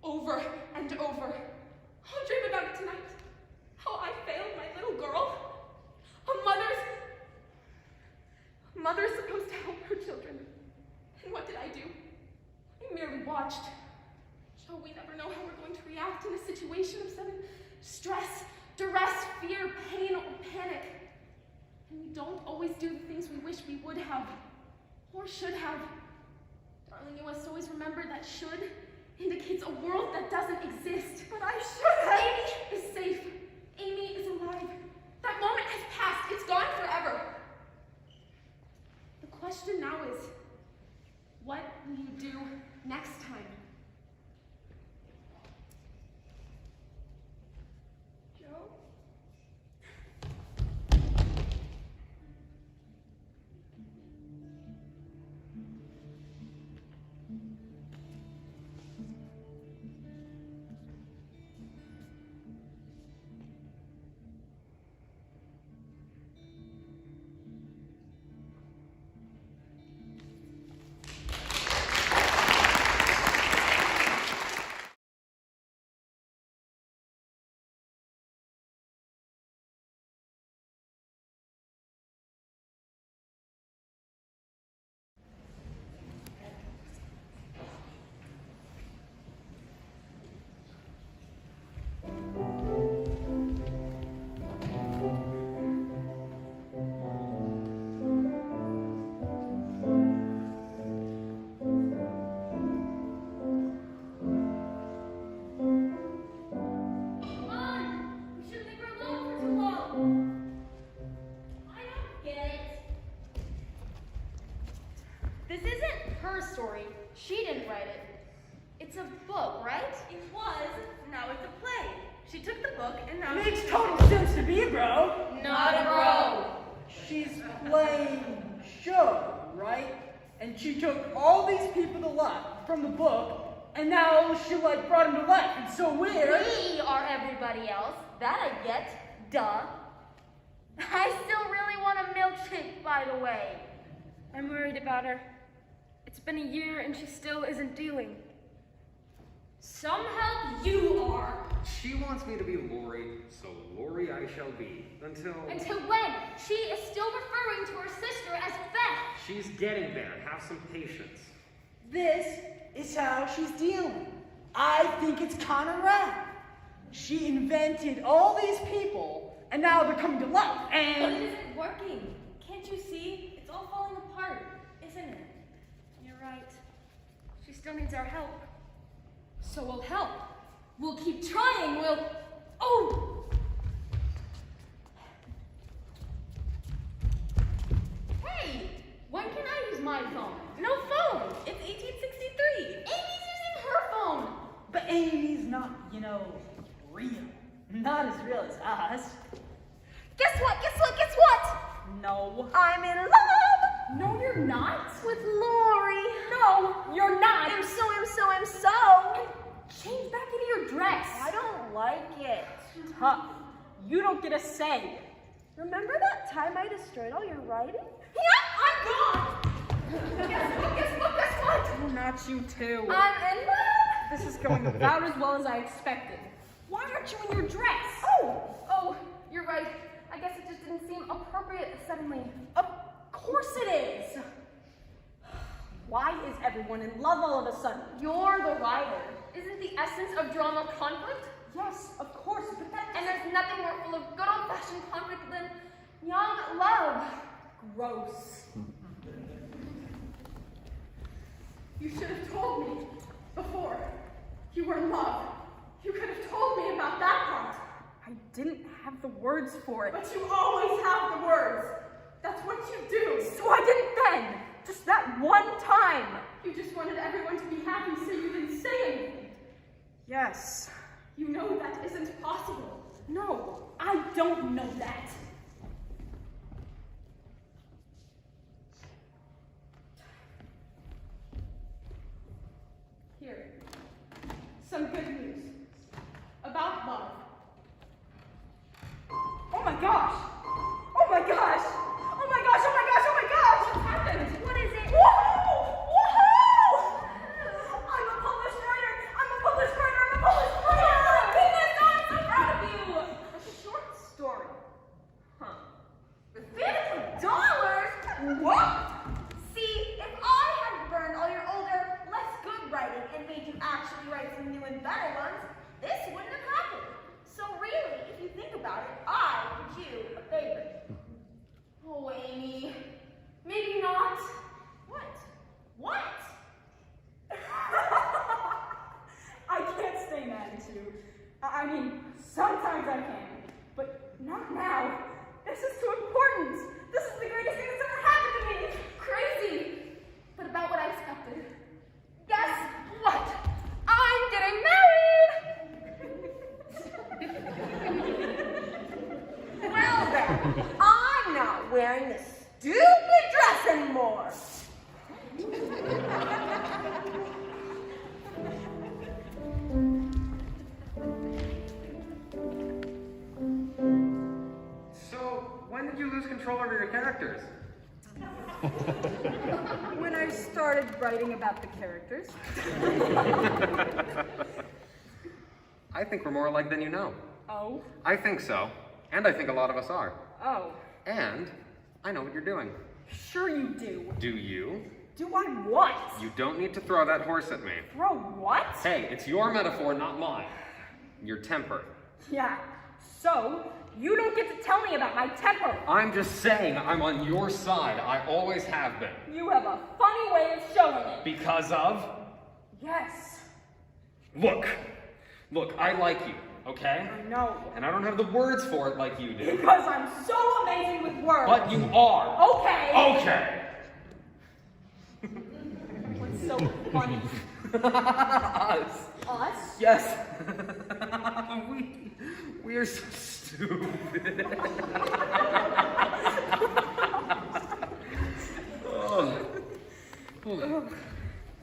over and over. I'll dream about it tonight. How I failed my little girl. A mother's supposed to help her children. And what did I do? I merely watched. Joe, we never know how we're going to react in a situation of sudden stress, duress, fear, pain, or panic. And we don't always do the things we wish we would have, or should have. Darling, you must always remember that should indicates a world that doesn't exist. But I should have. Amy is safe. Amy is alive. That moment has passed. It's gone forever. The question is, what will you do next time? Joe? Come on! We shouldn't leave her alone for too long. I don't get it. This isn't her story. She didn't write it. It's a book, right? It was, now it's a play. She took the book and now Makes total sense to me, bro. Not a bro. She's playing show, right? And she took all these people to life from the book, and now she like brought them to life. And so we're We are everybody else. That I get. Duh. I still really want a milkshake, by the way. I'm worried about her. It's been a year and she still isn't dealing. Some help you are. She wants me to be Lori, so Lori I shall be. Until when? She is still referring to her sister as Beth. She's getting there. Have some patience. This is how she's dealing. I think it's kind of rad. She invented all these people, and now they're coming to life. But it And isn't working. Can't you see? It's all falling apart, isn't it? You're right. She still needs our help. So we'll help. We'll keep trying. Oh! Hey! When can I use my phone? No phone. It's 1863. Amy's using her phone. but Amy's not, real. Not as real as us. Guess what? Guess what? Guess what? No. I'm in love No, you're not. with Lori. No, you're not. I'm so. Change back into your dress. I don't like it. Tough. You don't get a say. Remember that time I destroyed all your writing? Yeah, I'm gone. Guess what? Oh, not you too. I'm in love. This is going about as well as I expected. Why aren't you in your dress? Oh, you're right. I guess it just didn't seem appropriate suddenly. Of course it is. Why is everyone in love all of a sudden? You're the writer. Isn't the essence of drama conflict? Yes, of course, but that And there's nothing more full of good old-fashioned conflict than young love. gross. You should have told me before you were in love. You could have told me about that part. I didn't have the words for it. But you always have the words. That's what you do. So I didn't then. Just that one time. You just wanted everyone to be happy, so you didn't say anything. Yes. You know that isn't possible. No, I don't know that. Here, some good news about love. Oh my gosh! Oh my gosh! Oh my gosh! Oh my gosh! Oh my gosh! What happened? What is it? Whoa! Whoa! I'm a published writer! I'm a published writer! I'm a published writer! Oh my goodness, I'm so proud of you. A short story. Huh. $50? What? See, if I had burned all your older, less good writing and made you actually write some new and better ones, this wouldn't have happened. So really, if you think about it, I did you a favor. Oh, Amy. Maybe not. What? What? I can't stay mad at you. I mean, sometimes I can, but not now. This is too important. This is the greatest thing that's ever happened to me. Crazy. wearing this stupid dress anymore. So, when did you lose control over your characters? When I started writing about the characters. I think we're more alike than you know. Oh? I think so. And I think a lot of us are. Oh. And I know what you're doing. Sure you do. Do you? Do I what? You don't need to throw that horse at me. Throw what? Hey, it's your metaphor, not mine. Your temper. Yeah. So, you don't get to tell me about my temper. I'm just saying I'm on your side. I always have been. You have a funny way of showing it. Because of? Yes. Look, I like you, okay? I know. And I don't have the words for it like you do. Because I'm so amazing with words. But you are. Okay. Okay. What's so funny? Us. Us? Yes. we are so stupid.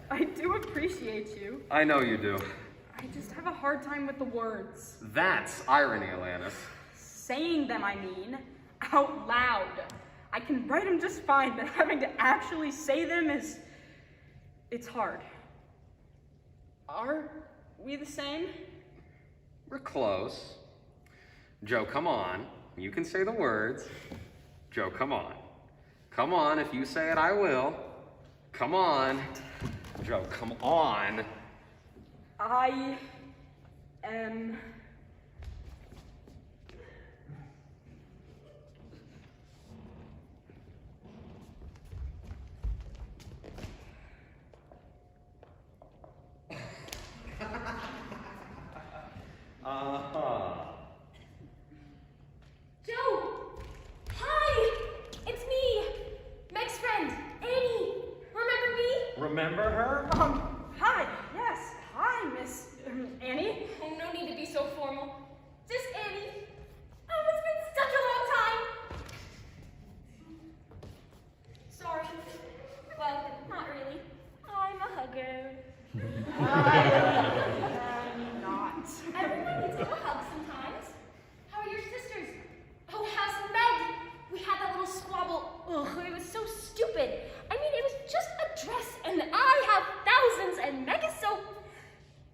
I do appreciate you. I know you do. I just have a hard time with the words. That's irony, Alanis. Saying them, I mean, out loud. I can write them just fine, but having to actually say them it's hard. Are we the same? We're close. Joe, come on. You can say the words. Joe, come on. Come on, if you say it, I will. Come on. Joe, come on. I am... Joe! Hi! It's me! Meg's friend, Annie! Remember me? Remember her? Hi, yes. Hi, Miss Annie. Oh, no need to be so formal. Just Annie. Oh, it's been such a long time. Sorry. Well, not really. I'm a hugger. I'm not. Everyone needs a hug sometimes. How are your sisters? Oh, how's Meg? We had that little squabble. Ugh, it was so stupid. I mean, it was just a dress, and I have thousands, and Meg is so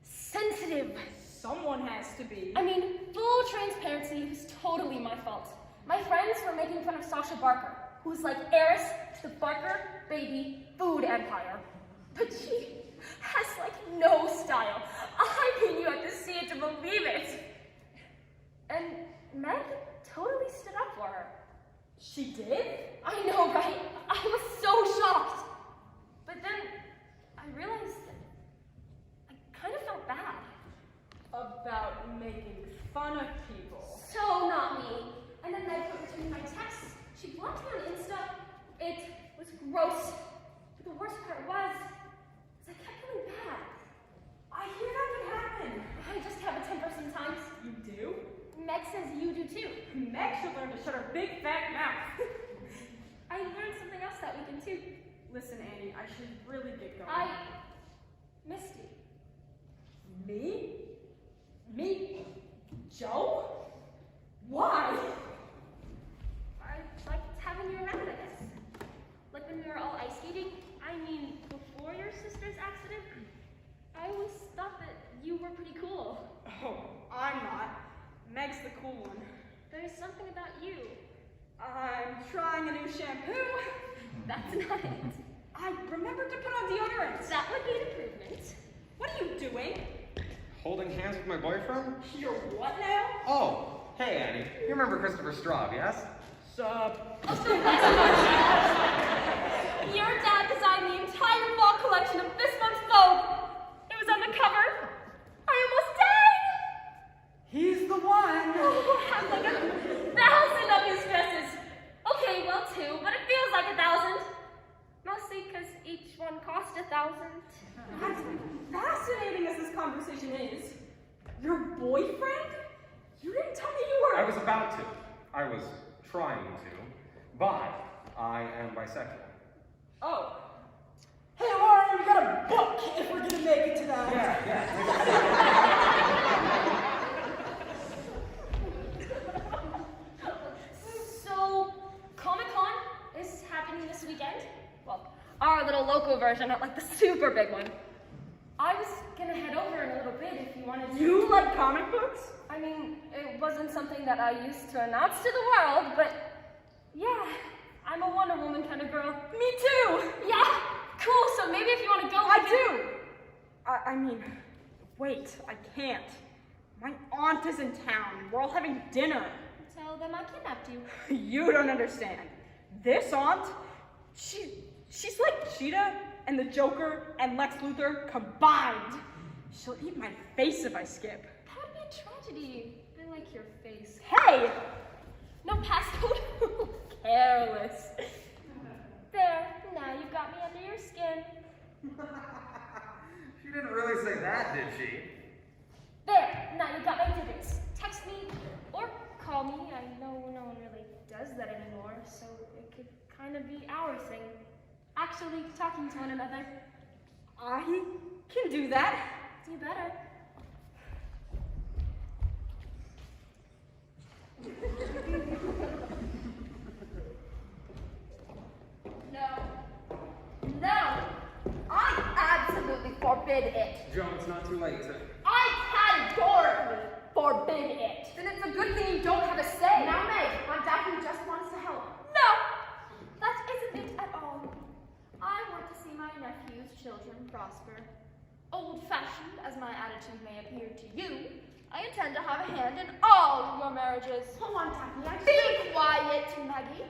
sensitive. Someone has to be. I mean, full transparency, it was totally my fault. My friends were making fun of Sasha Barker, who's like heiress to the Barker baby food empire. But she has like no style. I mean, you have to see it to believe it. And Meg totally stood up for her. She did? I know, right? I was so shocked. But then I realized that I kind of felt bad. About making fun of people. So not me. And then Meg put between my texts. She blocked me on Insta. It was gross. But the worst part was I kept feeling bad. I hear that can happen. I just have a temper sometimes. You do? Meg says you do too. Meg should learn to shut her big fat mouth. I learned something else that weekend too. Listen, Annie, I should really get going. I missed you. Me? Me? Joe? Why? I liked having you around, I guess. Like when we were all ice skating. I mean, before your sister's accident, I always thought that you were pretty cool. Oh, I'm not. Meg's the cool one. There's something about you. I'm trying a new shampoo. That's not it. I remembered to put on deodorant. That would be an improvement. What are you doing? Holding hands with my boyfriend? You're what now? Oh, hey Annie. You remember Christopher Straub, yes? Sup? Your dad designed the entire fall collection of this month's Vogue. It was on the cover. I almost died. He's the one. Oh, I have like 1,000 of these dresses. Okay, well 2, but it feels like 1,000. Mostly because each one cost 1,000. As fascinating as this conversation is, your boyfriend? You didn't tell me you were. I was about to. I was trying to. Bi. I am bisexual. Oh. Hey, Lauren, we got a book if we're gonna make it to that. Yeah. So, Comic-Con is happening this weekend. Well, our little local version, not like the super big one. I was gonna head over in a little bit if you wanted to. You like comic books? I mean, it wasn't something that I used to announce to the world, but yeah, I'm a Wonder Woman kind of girl. Me too. Yeah, cool. So maybe if you want to go, I do. I mean, wait, I can't. My aunt is in town. We're all having dinner. Tell them I kidnapped you. You don't understand. This aunt, she's like Cheetah and the Joker and Lex Luthor combined. She'll eat my face if I skip. That would be a tragedy. I like your face. Hey! No passcode. Careless. There, now you've got me under your skin. She didn't really say that, did she? There, now you've got my digits. Text me or call me. I know no one really does that anymore, so it could kind of be our thing. Actually talking to one another. I can do that. You better. No, I absolutely forbid it. Joe, it's not too late, is it? I categorically forbid it. Then it's a good thing you don't have a say. Now, Meg, Aunt Daphne just wants to help. No, that isn't it at all. I want to see my nephew's children prosper. Old-fashioned as my attitude may appear to you, I intend to have a hand in all your marriages. Oh, Aunt Daphne, Be quiet, Maggie.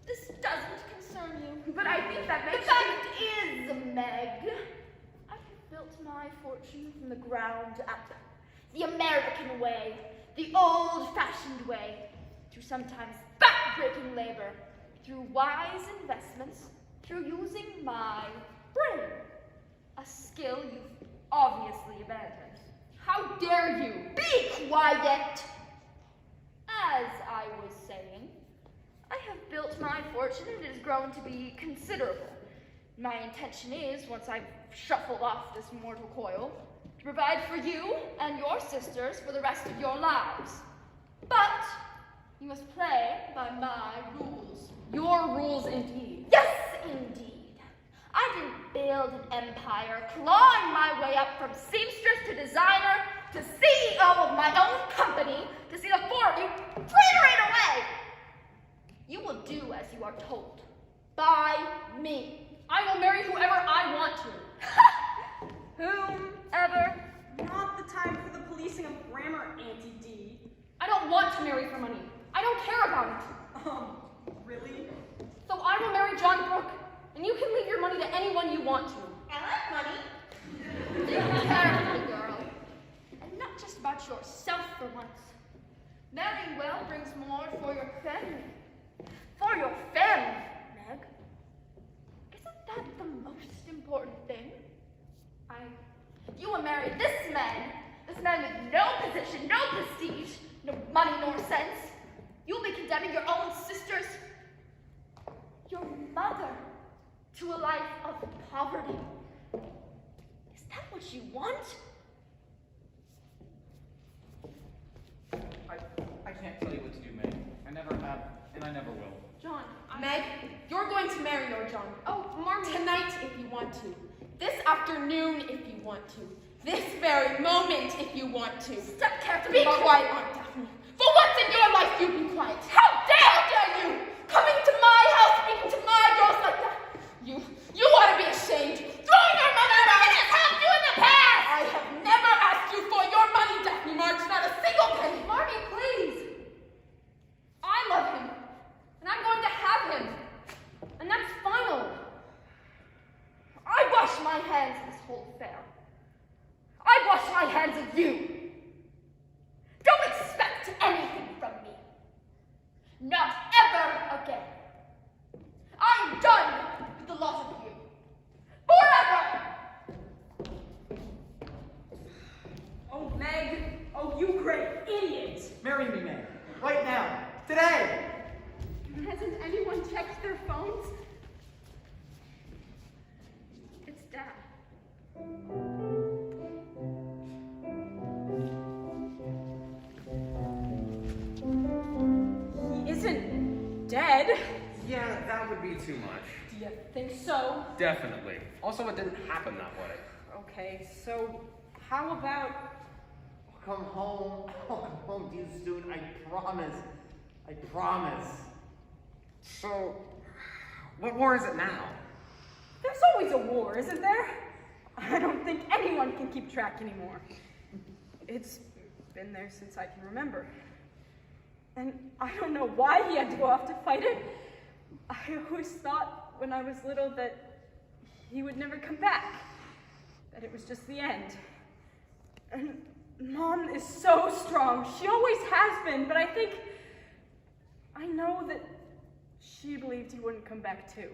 This doesn't concern you. But I think that The makes fact is, Meg, I have built my fortune from the ground up. The American way, the old-fashioned way, through sometimes back-breaking labor, through wise investments, through using my brain, a skill you've obviously abandoned. How dare you? Be quiet! As I was saying, I have built my fortune and it has grown to be considerable. My intention is, once I've shuffled off this mortal coil, to provide for you and your sisters for the rest of your lives. But you must play by my rules. Your rules indeed. Yes, indeed. I didn't build an empire, clawing my way up from seamstress to designer to CEO of my own company to see the four of you fritter it away. You will do as you are told. By me. I will marry whoever I want to. Whomever. Not the time for the policing of grammar, Auntie D. I don't want to marry for money. I don't care about it. Really? So I will marry John Brooke, and you can leave your money to anyone you want to. I like money. Be careful, girl. And not just about yourself for once. Marrying well brings more for your family. For your family, Meg. Isn't that the most important thing? You will marry this man with no position, no prestige, no money nor sense. You will be condemning your own sisters, your mother, to a life of poverty. Is that what you want? I can't tell you what to do, Meg. I never have, and I never will. John, Meg, you're going to marry your John. Oh, Marmy. Tonight, if you want to. This afternoon, if you want to. This very moment, if you want to. Step carefully. Be quiet, Aunt Daphne. For once in your life, you be quiet. How dare you! Coming to my house, speaking to my girls like that. You ought to be ashamed. Throwing your money around. I just helped you in the past. I have never asked you for your money, Daphne March. Not a single penny. Marmy, please. I love him, and I'm going to have him, and that's final. I wash my hands of this whole affair. I wash my hands of you. Don't expect anything from me. Not ever again. I'm done with the lot of you. Forever! Oh, Meg. Oh, you great idiot. Marry me, Meg. Right now. Today. Hasn't anyone checked that would be too much. Do you think so? Definitely. Also, it didn't happen that way. Okay, so how about... I'll come home. I'll come home to you soon. I promise. I promise. So, what war is it now? There's always a war, isn't there? I don't think anyone can keep track anymore. It's been there since I can remember. And I don't know why he had to go off to fight it. I always thought when I was little that he would never come back, that it was just the end. And Mom is so strong. She always has been, but I know that she believed he wouldn't come back too.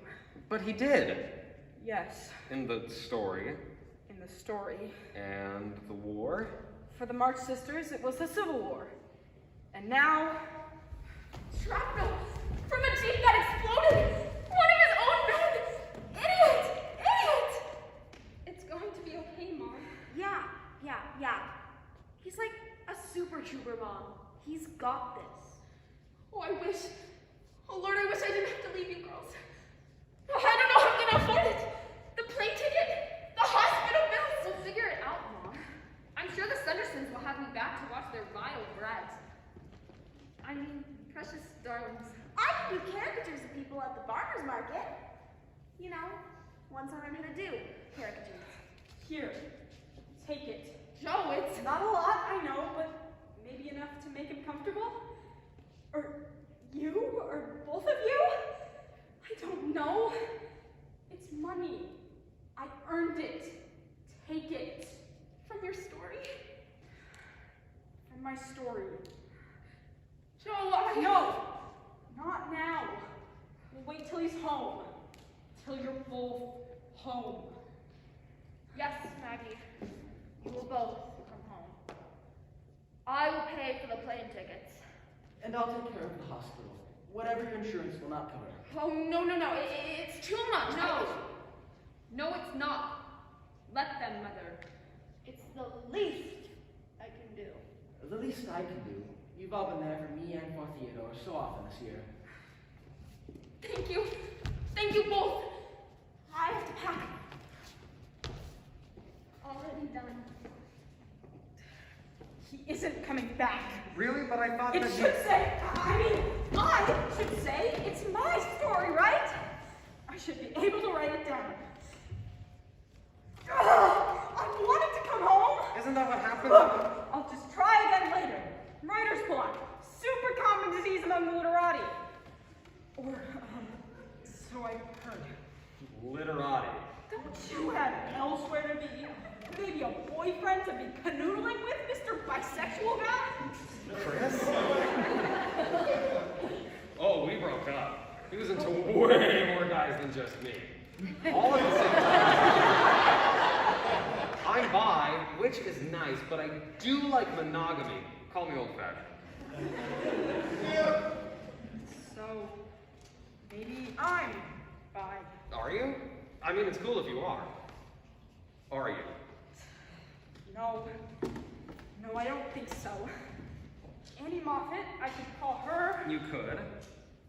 But he did. Yes, In the story. in the story. And the war? For the March sisters, it was the Civil War. And now, Shrapnel from a jeep that exploded! One of his own men! Idiot! Idiot! It's going to be okay, Mom. Yeah. He's like a super trooper, Mom. He's got this. Oh, I wish. Oh, Lord, I wish I didn't have to leave you girls. Oh, I don't know how I'm gonna afford it. The plane ticket, the hospital bills. We'll figure it out, Mom. I'm sure the Sandersons will have me back to watch their vile brags. I mean, precious darlings. I can do caricatures of people at the farmer's market. You know, once I learn how to do caricatures. here, take it. Joe, it's Not a lot, I know, but maybe enough to make him comfortable? Or you? Or both of you? I don't know. It's money. I earned it. Take it. from your story. From my story. Joe, No! Not now. We'll wait till he's home. Till you're both home. Yes, Maggie. You will both come home. I will pay for the plane tickets. And I'll take care of the hospital. Whatever your insurance will not cover. Oh, no. It's too much. No, it's not. Let them, Mother. It's the least I can do. The least I can do. You've all been there for me and for Theodore so often this year. thank you. Thank you both. I have to pack. Already done. He isn't coming back. Really? But I thought It that should say, I should say, it's my story, right? I should be able to write it down. I wanted to come home. Isn't that what happened? Look, I'll just try again later. Writer's block. Super common disease among the literati. Or, so I've heard. Literati. Don't you have elsewhere to be? Maybe a boyfriend to be canoodling with, Mr. Bisexual guy? Chris? Oh, we broke up. He was into way more guys than just me. All at the same time. I'm bi, which is nice, but I do like monogamy. Call me old-fashioned. So, maybe I'm bi. Are you? I mean, it's cool if you are. Are you? No, I don't think so. Annie Moffat, I could call her. You could.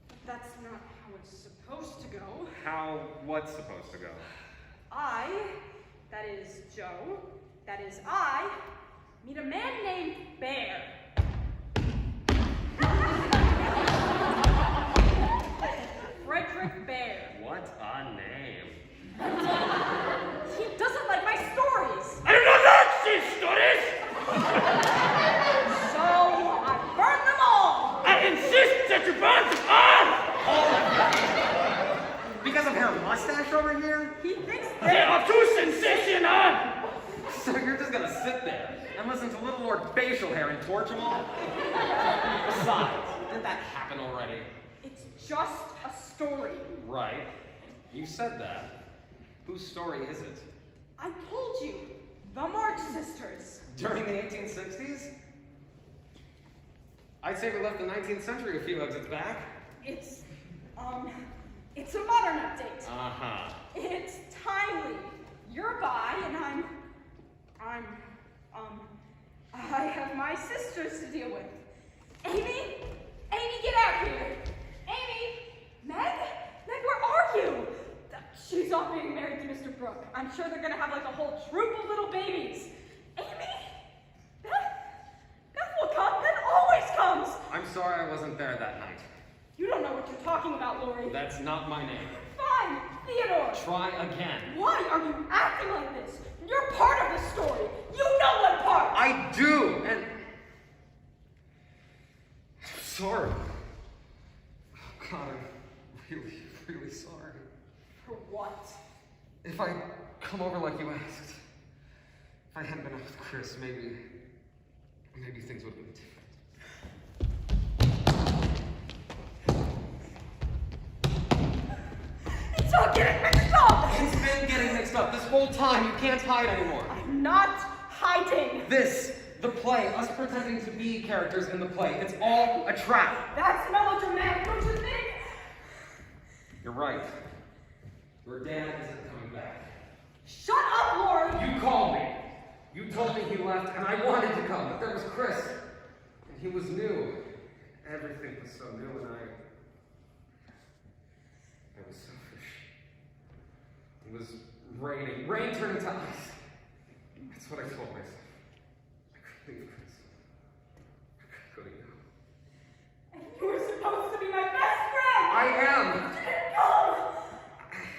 But that's not how it's supposed to go. How, what's supposed to go? That is Joe, that is I, meet a man named Bear. Frederick Bear. What a name. He doesn't like my stories. I do not like these stories! So I burned them all. I insist that you burn them all! Because of her mustache over here? He thinks They are too sensational! So you're just gonna sit there and listen to Little Lord Facial Hair and torch them all? Besides, didn't that happen already? it's just a story. Right. You said that. Whose story is it? I told you, the March sisters. During the 1860s? I'd say we left the 19th century a few exits back. It's a modern update. Uh-huh. It's timely. You're bi, and I have my sisters to deal with. Amy, get out here. Amy, Meg, stop being married to Mr. Brooke. I'm sure they're gonna have like a whole troop of little babies. Amy? Beth will come. Beth always comes. I'm sorry I wasn't there that night. You don't know what you're talking about, Lori. That's not my name. Fine, Theodore. Try again. Why are you acting like this? You're part of the story. You know what part. I do, and I'm sorry. Oh God, I'm really, really sorry. For what? If I come over like you asked, if I hadn't been out with Chris, maybe things would have been different. It's all getting mixed up. It's been getting mixed up this whole time. You can't hide anymore. I'm not hiding. The play, us pretending to be characters in the play, it's all a trap. That's melodramatic, don't you think? You're right. Your dad isn't coming back. Shut up, Lori. You called me. You told me he left, and I wanted to come, but there was Chris. And he was new. Everything was so new, and I was selfish. It was raining. Rain turned into ice. That's what I told myself. I couldn't leave Chris. I couldn't go. And you were supposed to be my best friend. I am. You didn't come.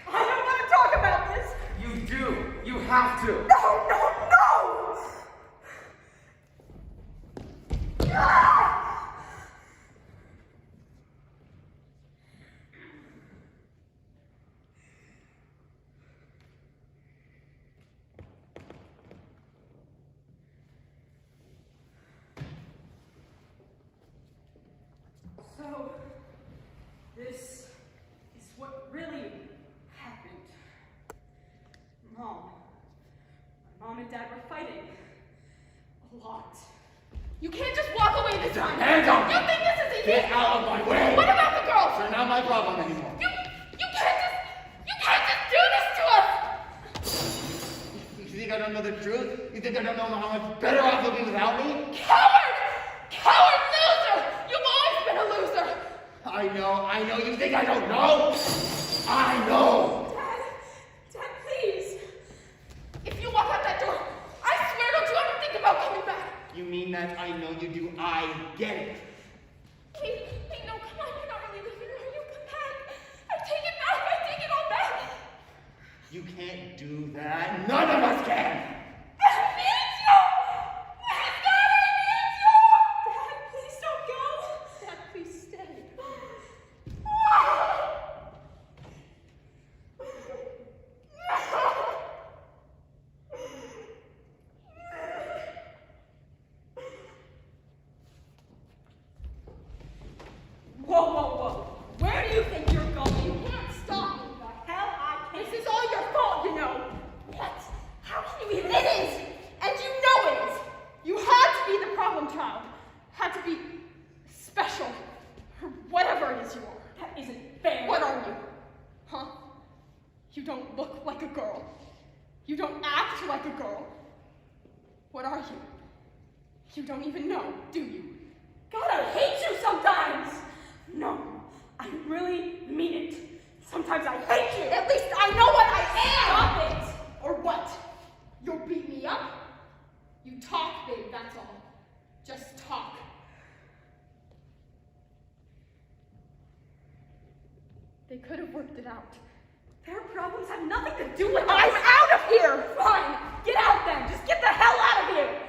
I don't want to talk about this. You do. You have to. No, no, no. Ah! So, this is what really happened. My mom and dad were fighting. A lot. You can't just walk away this time. Hands up! You think this is easy? Get out of my way! What about the girls? They're not my problem anymore. You can't just do this to us! You think I don't know the truth? You think I don't know how much better off you'll be without me? Coward! Coward loser! You've always been a loser! I know. You think I don't know? I know! Dad, please. If you walk out that door, I swear don't you ever think about coming back! You mean that I know you do? I get it. Hey, no, come on, you're not really leaving. You come back. I take it back. I take it all back. You can't do that. None of us can! I need you! Dad, I need you! Dad, please don't go. Dad, please stay. Whoa. Where do you think you're going? You can't stop me. The hell I can't. This is all your fault, you know. What? How can you even? It is! And you know it is! You had to be the problem child. Had to be special. Or whatever it is you are. That isn't fair. What are you? Huh? You don't look like a girl. You don't act like a girl. What are you? You don't even know, do you? God, I hate you sometimes! No, I really mean it. Sometimes I hate you! At least I know what I am! Stop it! Or what? You'll beat me up? You talk, babe, that's all. Just talk. They could have worked it out. Their problems have nothing to do with us. I'm out of here! Fine, get out then! Just get the hell out of here!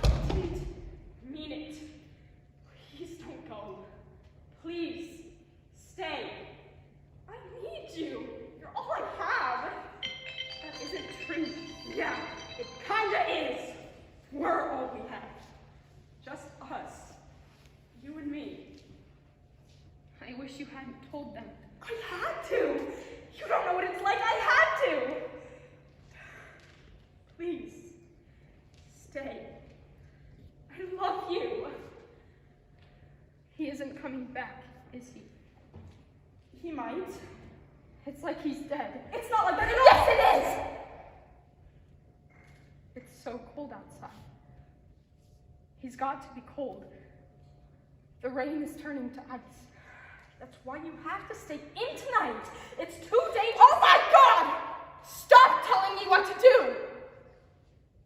I didn't mean it. Please don't go. Please, stay. I need you. You're all I have. That isn't true. Yeah, it kinda is. We're all we have. Just us. You and me. I wish you hadn't told them. I had to. You don't know what it's like. I had to. Please, stay. I love you. He isn't coming back, is he? He might. It's like he's dead. It's not like that at all. Yes, it is! It's so cold outside. He's got to be cold. The rain is turning to ice. That's why you have to stay in tonight. It's too dangerous. Oh my God! Stop telling me what to do!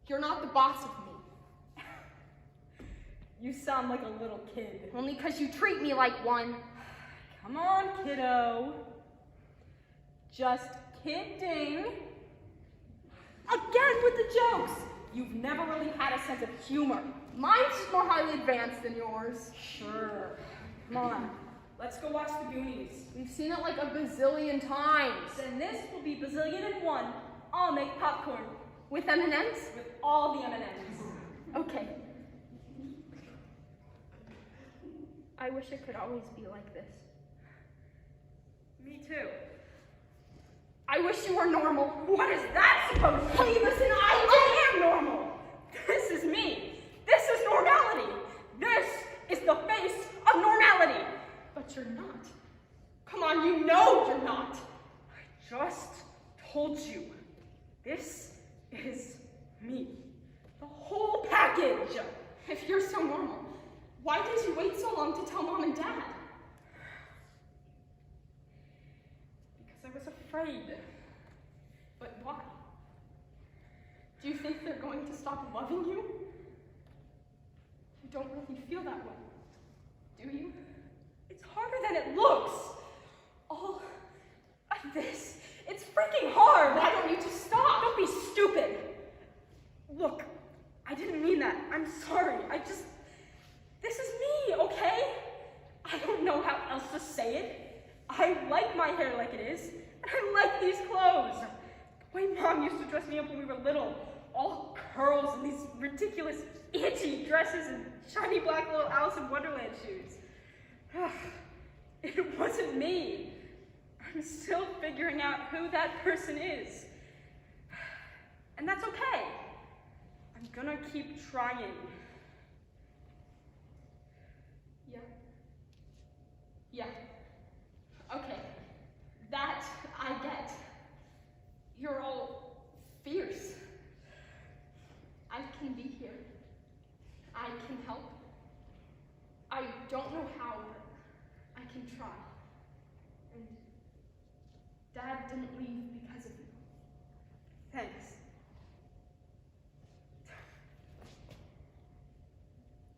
You're not the boss of me. You sound like a little kid. Only because you treat me like one. Come on, kiddo. Just kidding. Again with the jokes. You've never really had a sense of humor. Mine's just more highly advanced than yours. Sure. Come on. Let's go watch the Goonies. We've seen it like a bazillion times. Then this will be bazillion and one. I'll make popcorn. With M&Ms? With all the M&Ms. Okay. I wish it could always be like this. Me too. I wish you were normal. What is that supposed to mean? Hey, listen, I am normal. This is me. This is normality. This is the face of normality. But you're not. Come on, you know you're not. I just told you. This is me. The whole package. If you're so normal, why did you wait so long to tell Mom and Dad? Because I was afraid. But why? Do you think they're going to stop loving you? You don't really feel that way, do you? It's harder than it looks. All of this. It's freaking hard. Why don't you just stop? Don't be stupid. Look, I didn't mean that. I'm sorry. This is me, okay? I don't know how else to say it. I like my hair like it is, and I like these clothes. The way Mom used to dress me up when we were little, all curls and these ridiculous itchy dresses and shiny black little Alice in Wonderland shoes. It wasn't me. I'm still figuring out who that person is. And that's okay. I'm gonna keep trying. Yeah. Okay. That I get. You're all fierce. I can be here. I can help. I don't know how, but I can try. And Dad didn't leave because of you. Thanks.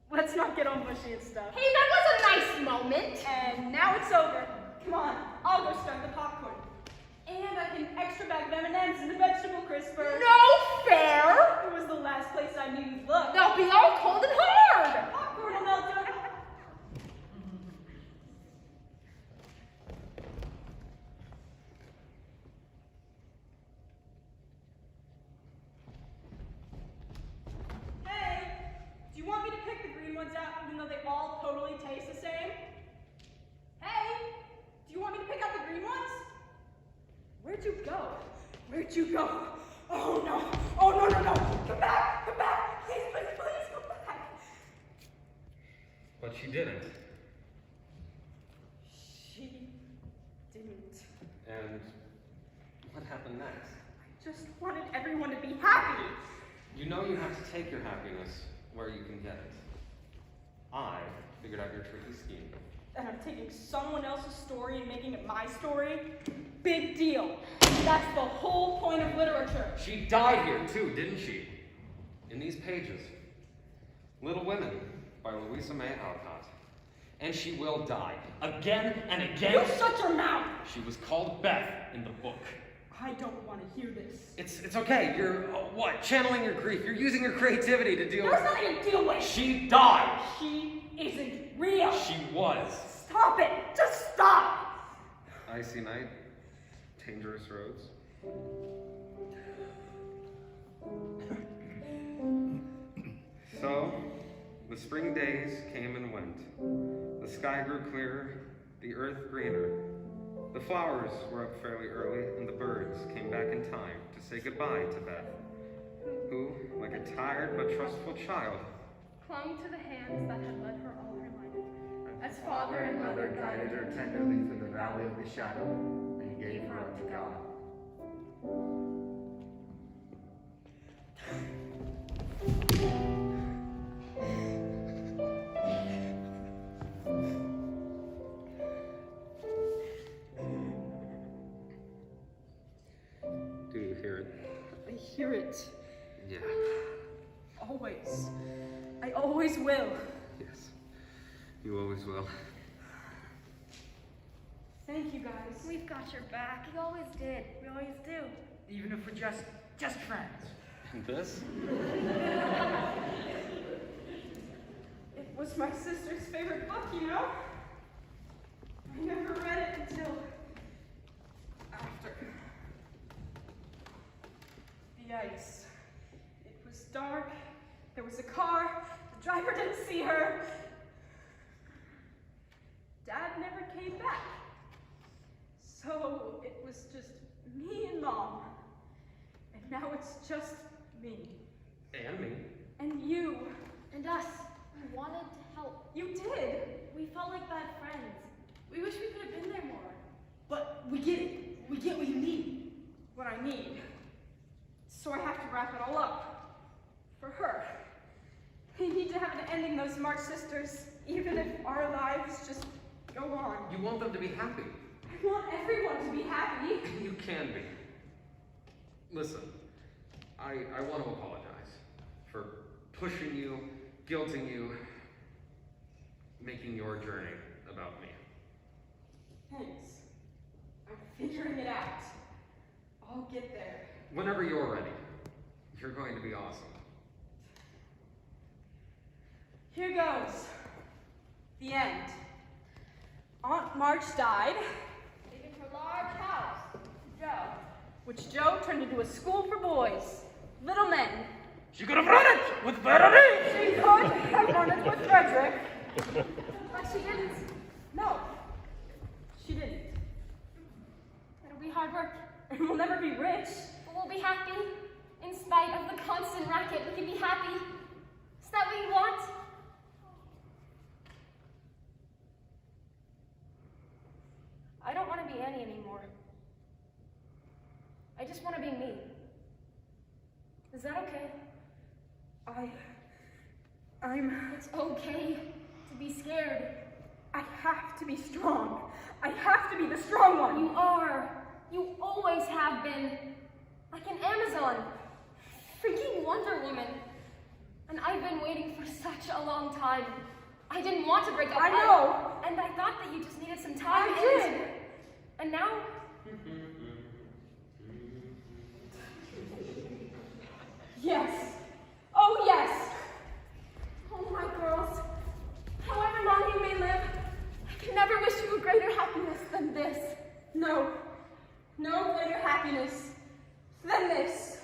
Let's not get all mushy and stuff. Hey, that was a nice moment. And now it's over. Come on, I'll go start the popcorn. And I can extra bag of M&Ms in the vegetable crisper. No fair! It was the last place I knew you'd look. They'll be all cold and hard. Popcorn will melt down. Hey, do you want me to pick the green ones out even though they all totally taste the same? Hey, do you want me to pick out the green ones? Where'd you go? Where'd you go? Oh no! Oh no no no! Come back! Come back! Please, please, please come back! But she didn't. She didn't. And what happened next? I just wanted everyone to be happy. You know you have to take your happiness where you can get it. I figured out your tricky scheme. And I'm taking someone else's story and making it my story? Big deal. That's the whole point of literature. She died here too, didn't she? In these pages. Little Women by Louisa May Alcott. And she will die. Again and again. You shut your mouth! She was called Beth in the book. I don't want to hear this. It's okay. You're, what? Channeling your grief. You're using your creativity to deal There's with... nothing to deal with. She died. She isn't real. She was. Stop it. Just stop. Icy night. Dangerous roads. So, the spring days came and went. The sky grew clearer, the earth greener. The flowers were up fairly early, and the birds came back in time to say goodbye to Beth, who, like a tired but trustful child, Clung to the hands that had led her all her life. As father and mother guided her tenderly through the valley of the shadow, and gave her up to God. I hear it. Yeah. Always. I always will. Yes. You always will. Thank you, guys. We've got your back. We always did. We always do. Even if we're just friends. And this? It was my sister's favorite book, you know? I never read it until after. The ice. It was dark. There was a car. The driver didn't see her. Dad never came back. So it was just me and Mom. And now it's just me. And me. And you. And us. We wanted to help. You did. We felt like bad friends. We wish we could have been there more. But we get it. We get what you need. What I need. So I have to wrap it all up. For her. We need to have an ending, those March sisters, even if our lives just go on. You want them to be happy. I want everyone to be happy. You can be. Listen, I want to apologize for pushing you, guilting you, making your journey about me. Thanks. I'm figuring it out. I'll get there. Whenever you're ready, you're going to be awesome. Here goes. The end. Aunt March died, Leaving her large house. Joe. which Joe turned into a school for boys. Little men. She could have run it with Verity! She could have run it with Frederick. But she didn't. No. She didn't. It'll be hard work. And we'll never be rich. But we'll be happy. In spite of the constant racket, we can be happy. Is that what you want? I don't want to be Annie anymore. I just want to be me. Is that okay? I'm... It's okay to be scared. I have to be strong. I have to be the strong one. You are. You always have been. Like an Amazon. Freaking Wonder Woman. And I've been waiting for such a long time. I didn't want to break up. I know. And I thought that you just needed some time. I did. And now? Yes. Oh, yes. Oh, my girls. However long you may live, I can never wish you a greater happiness than this. No. No greater happiness than this.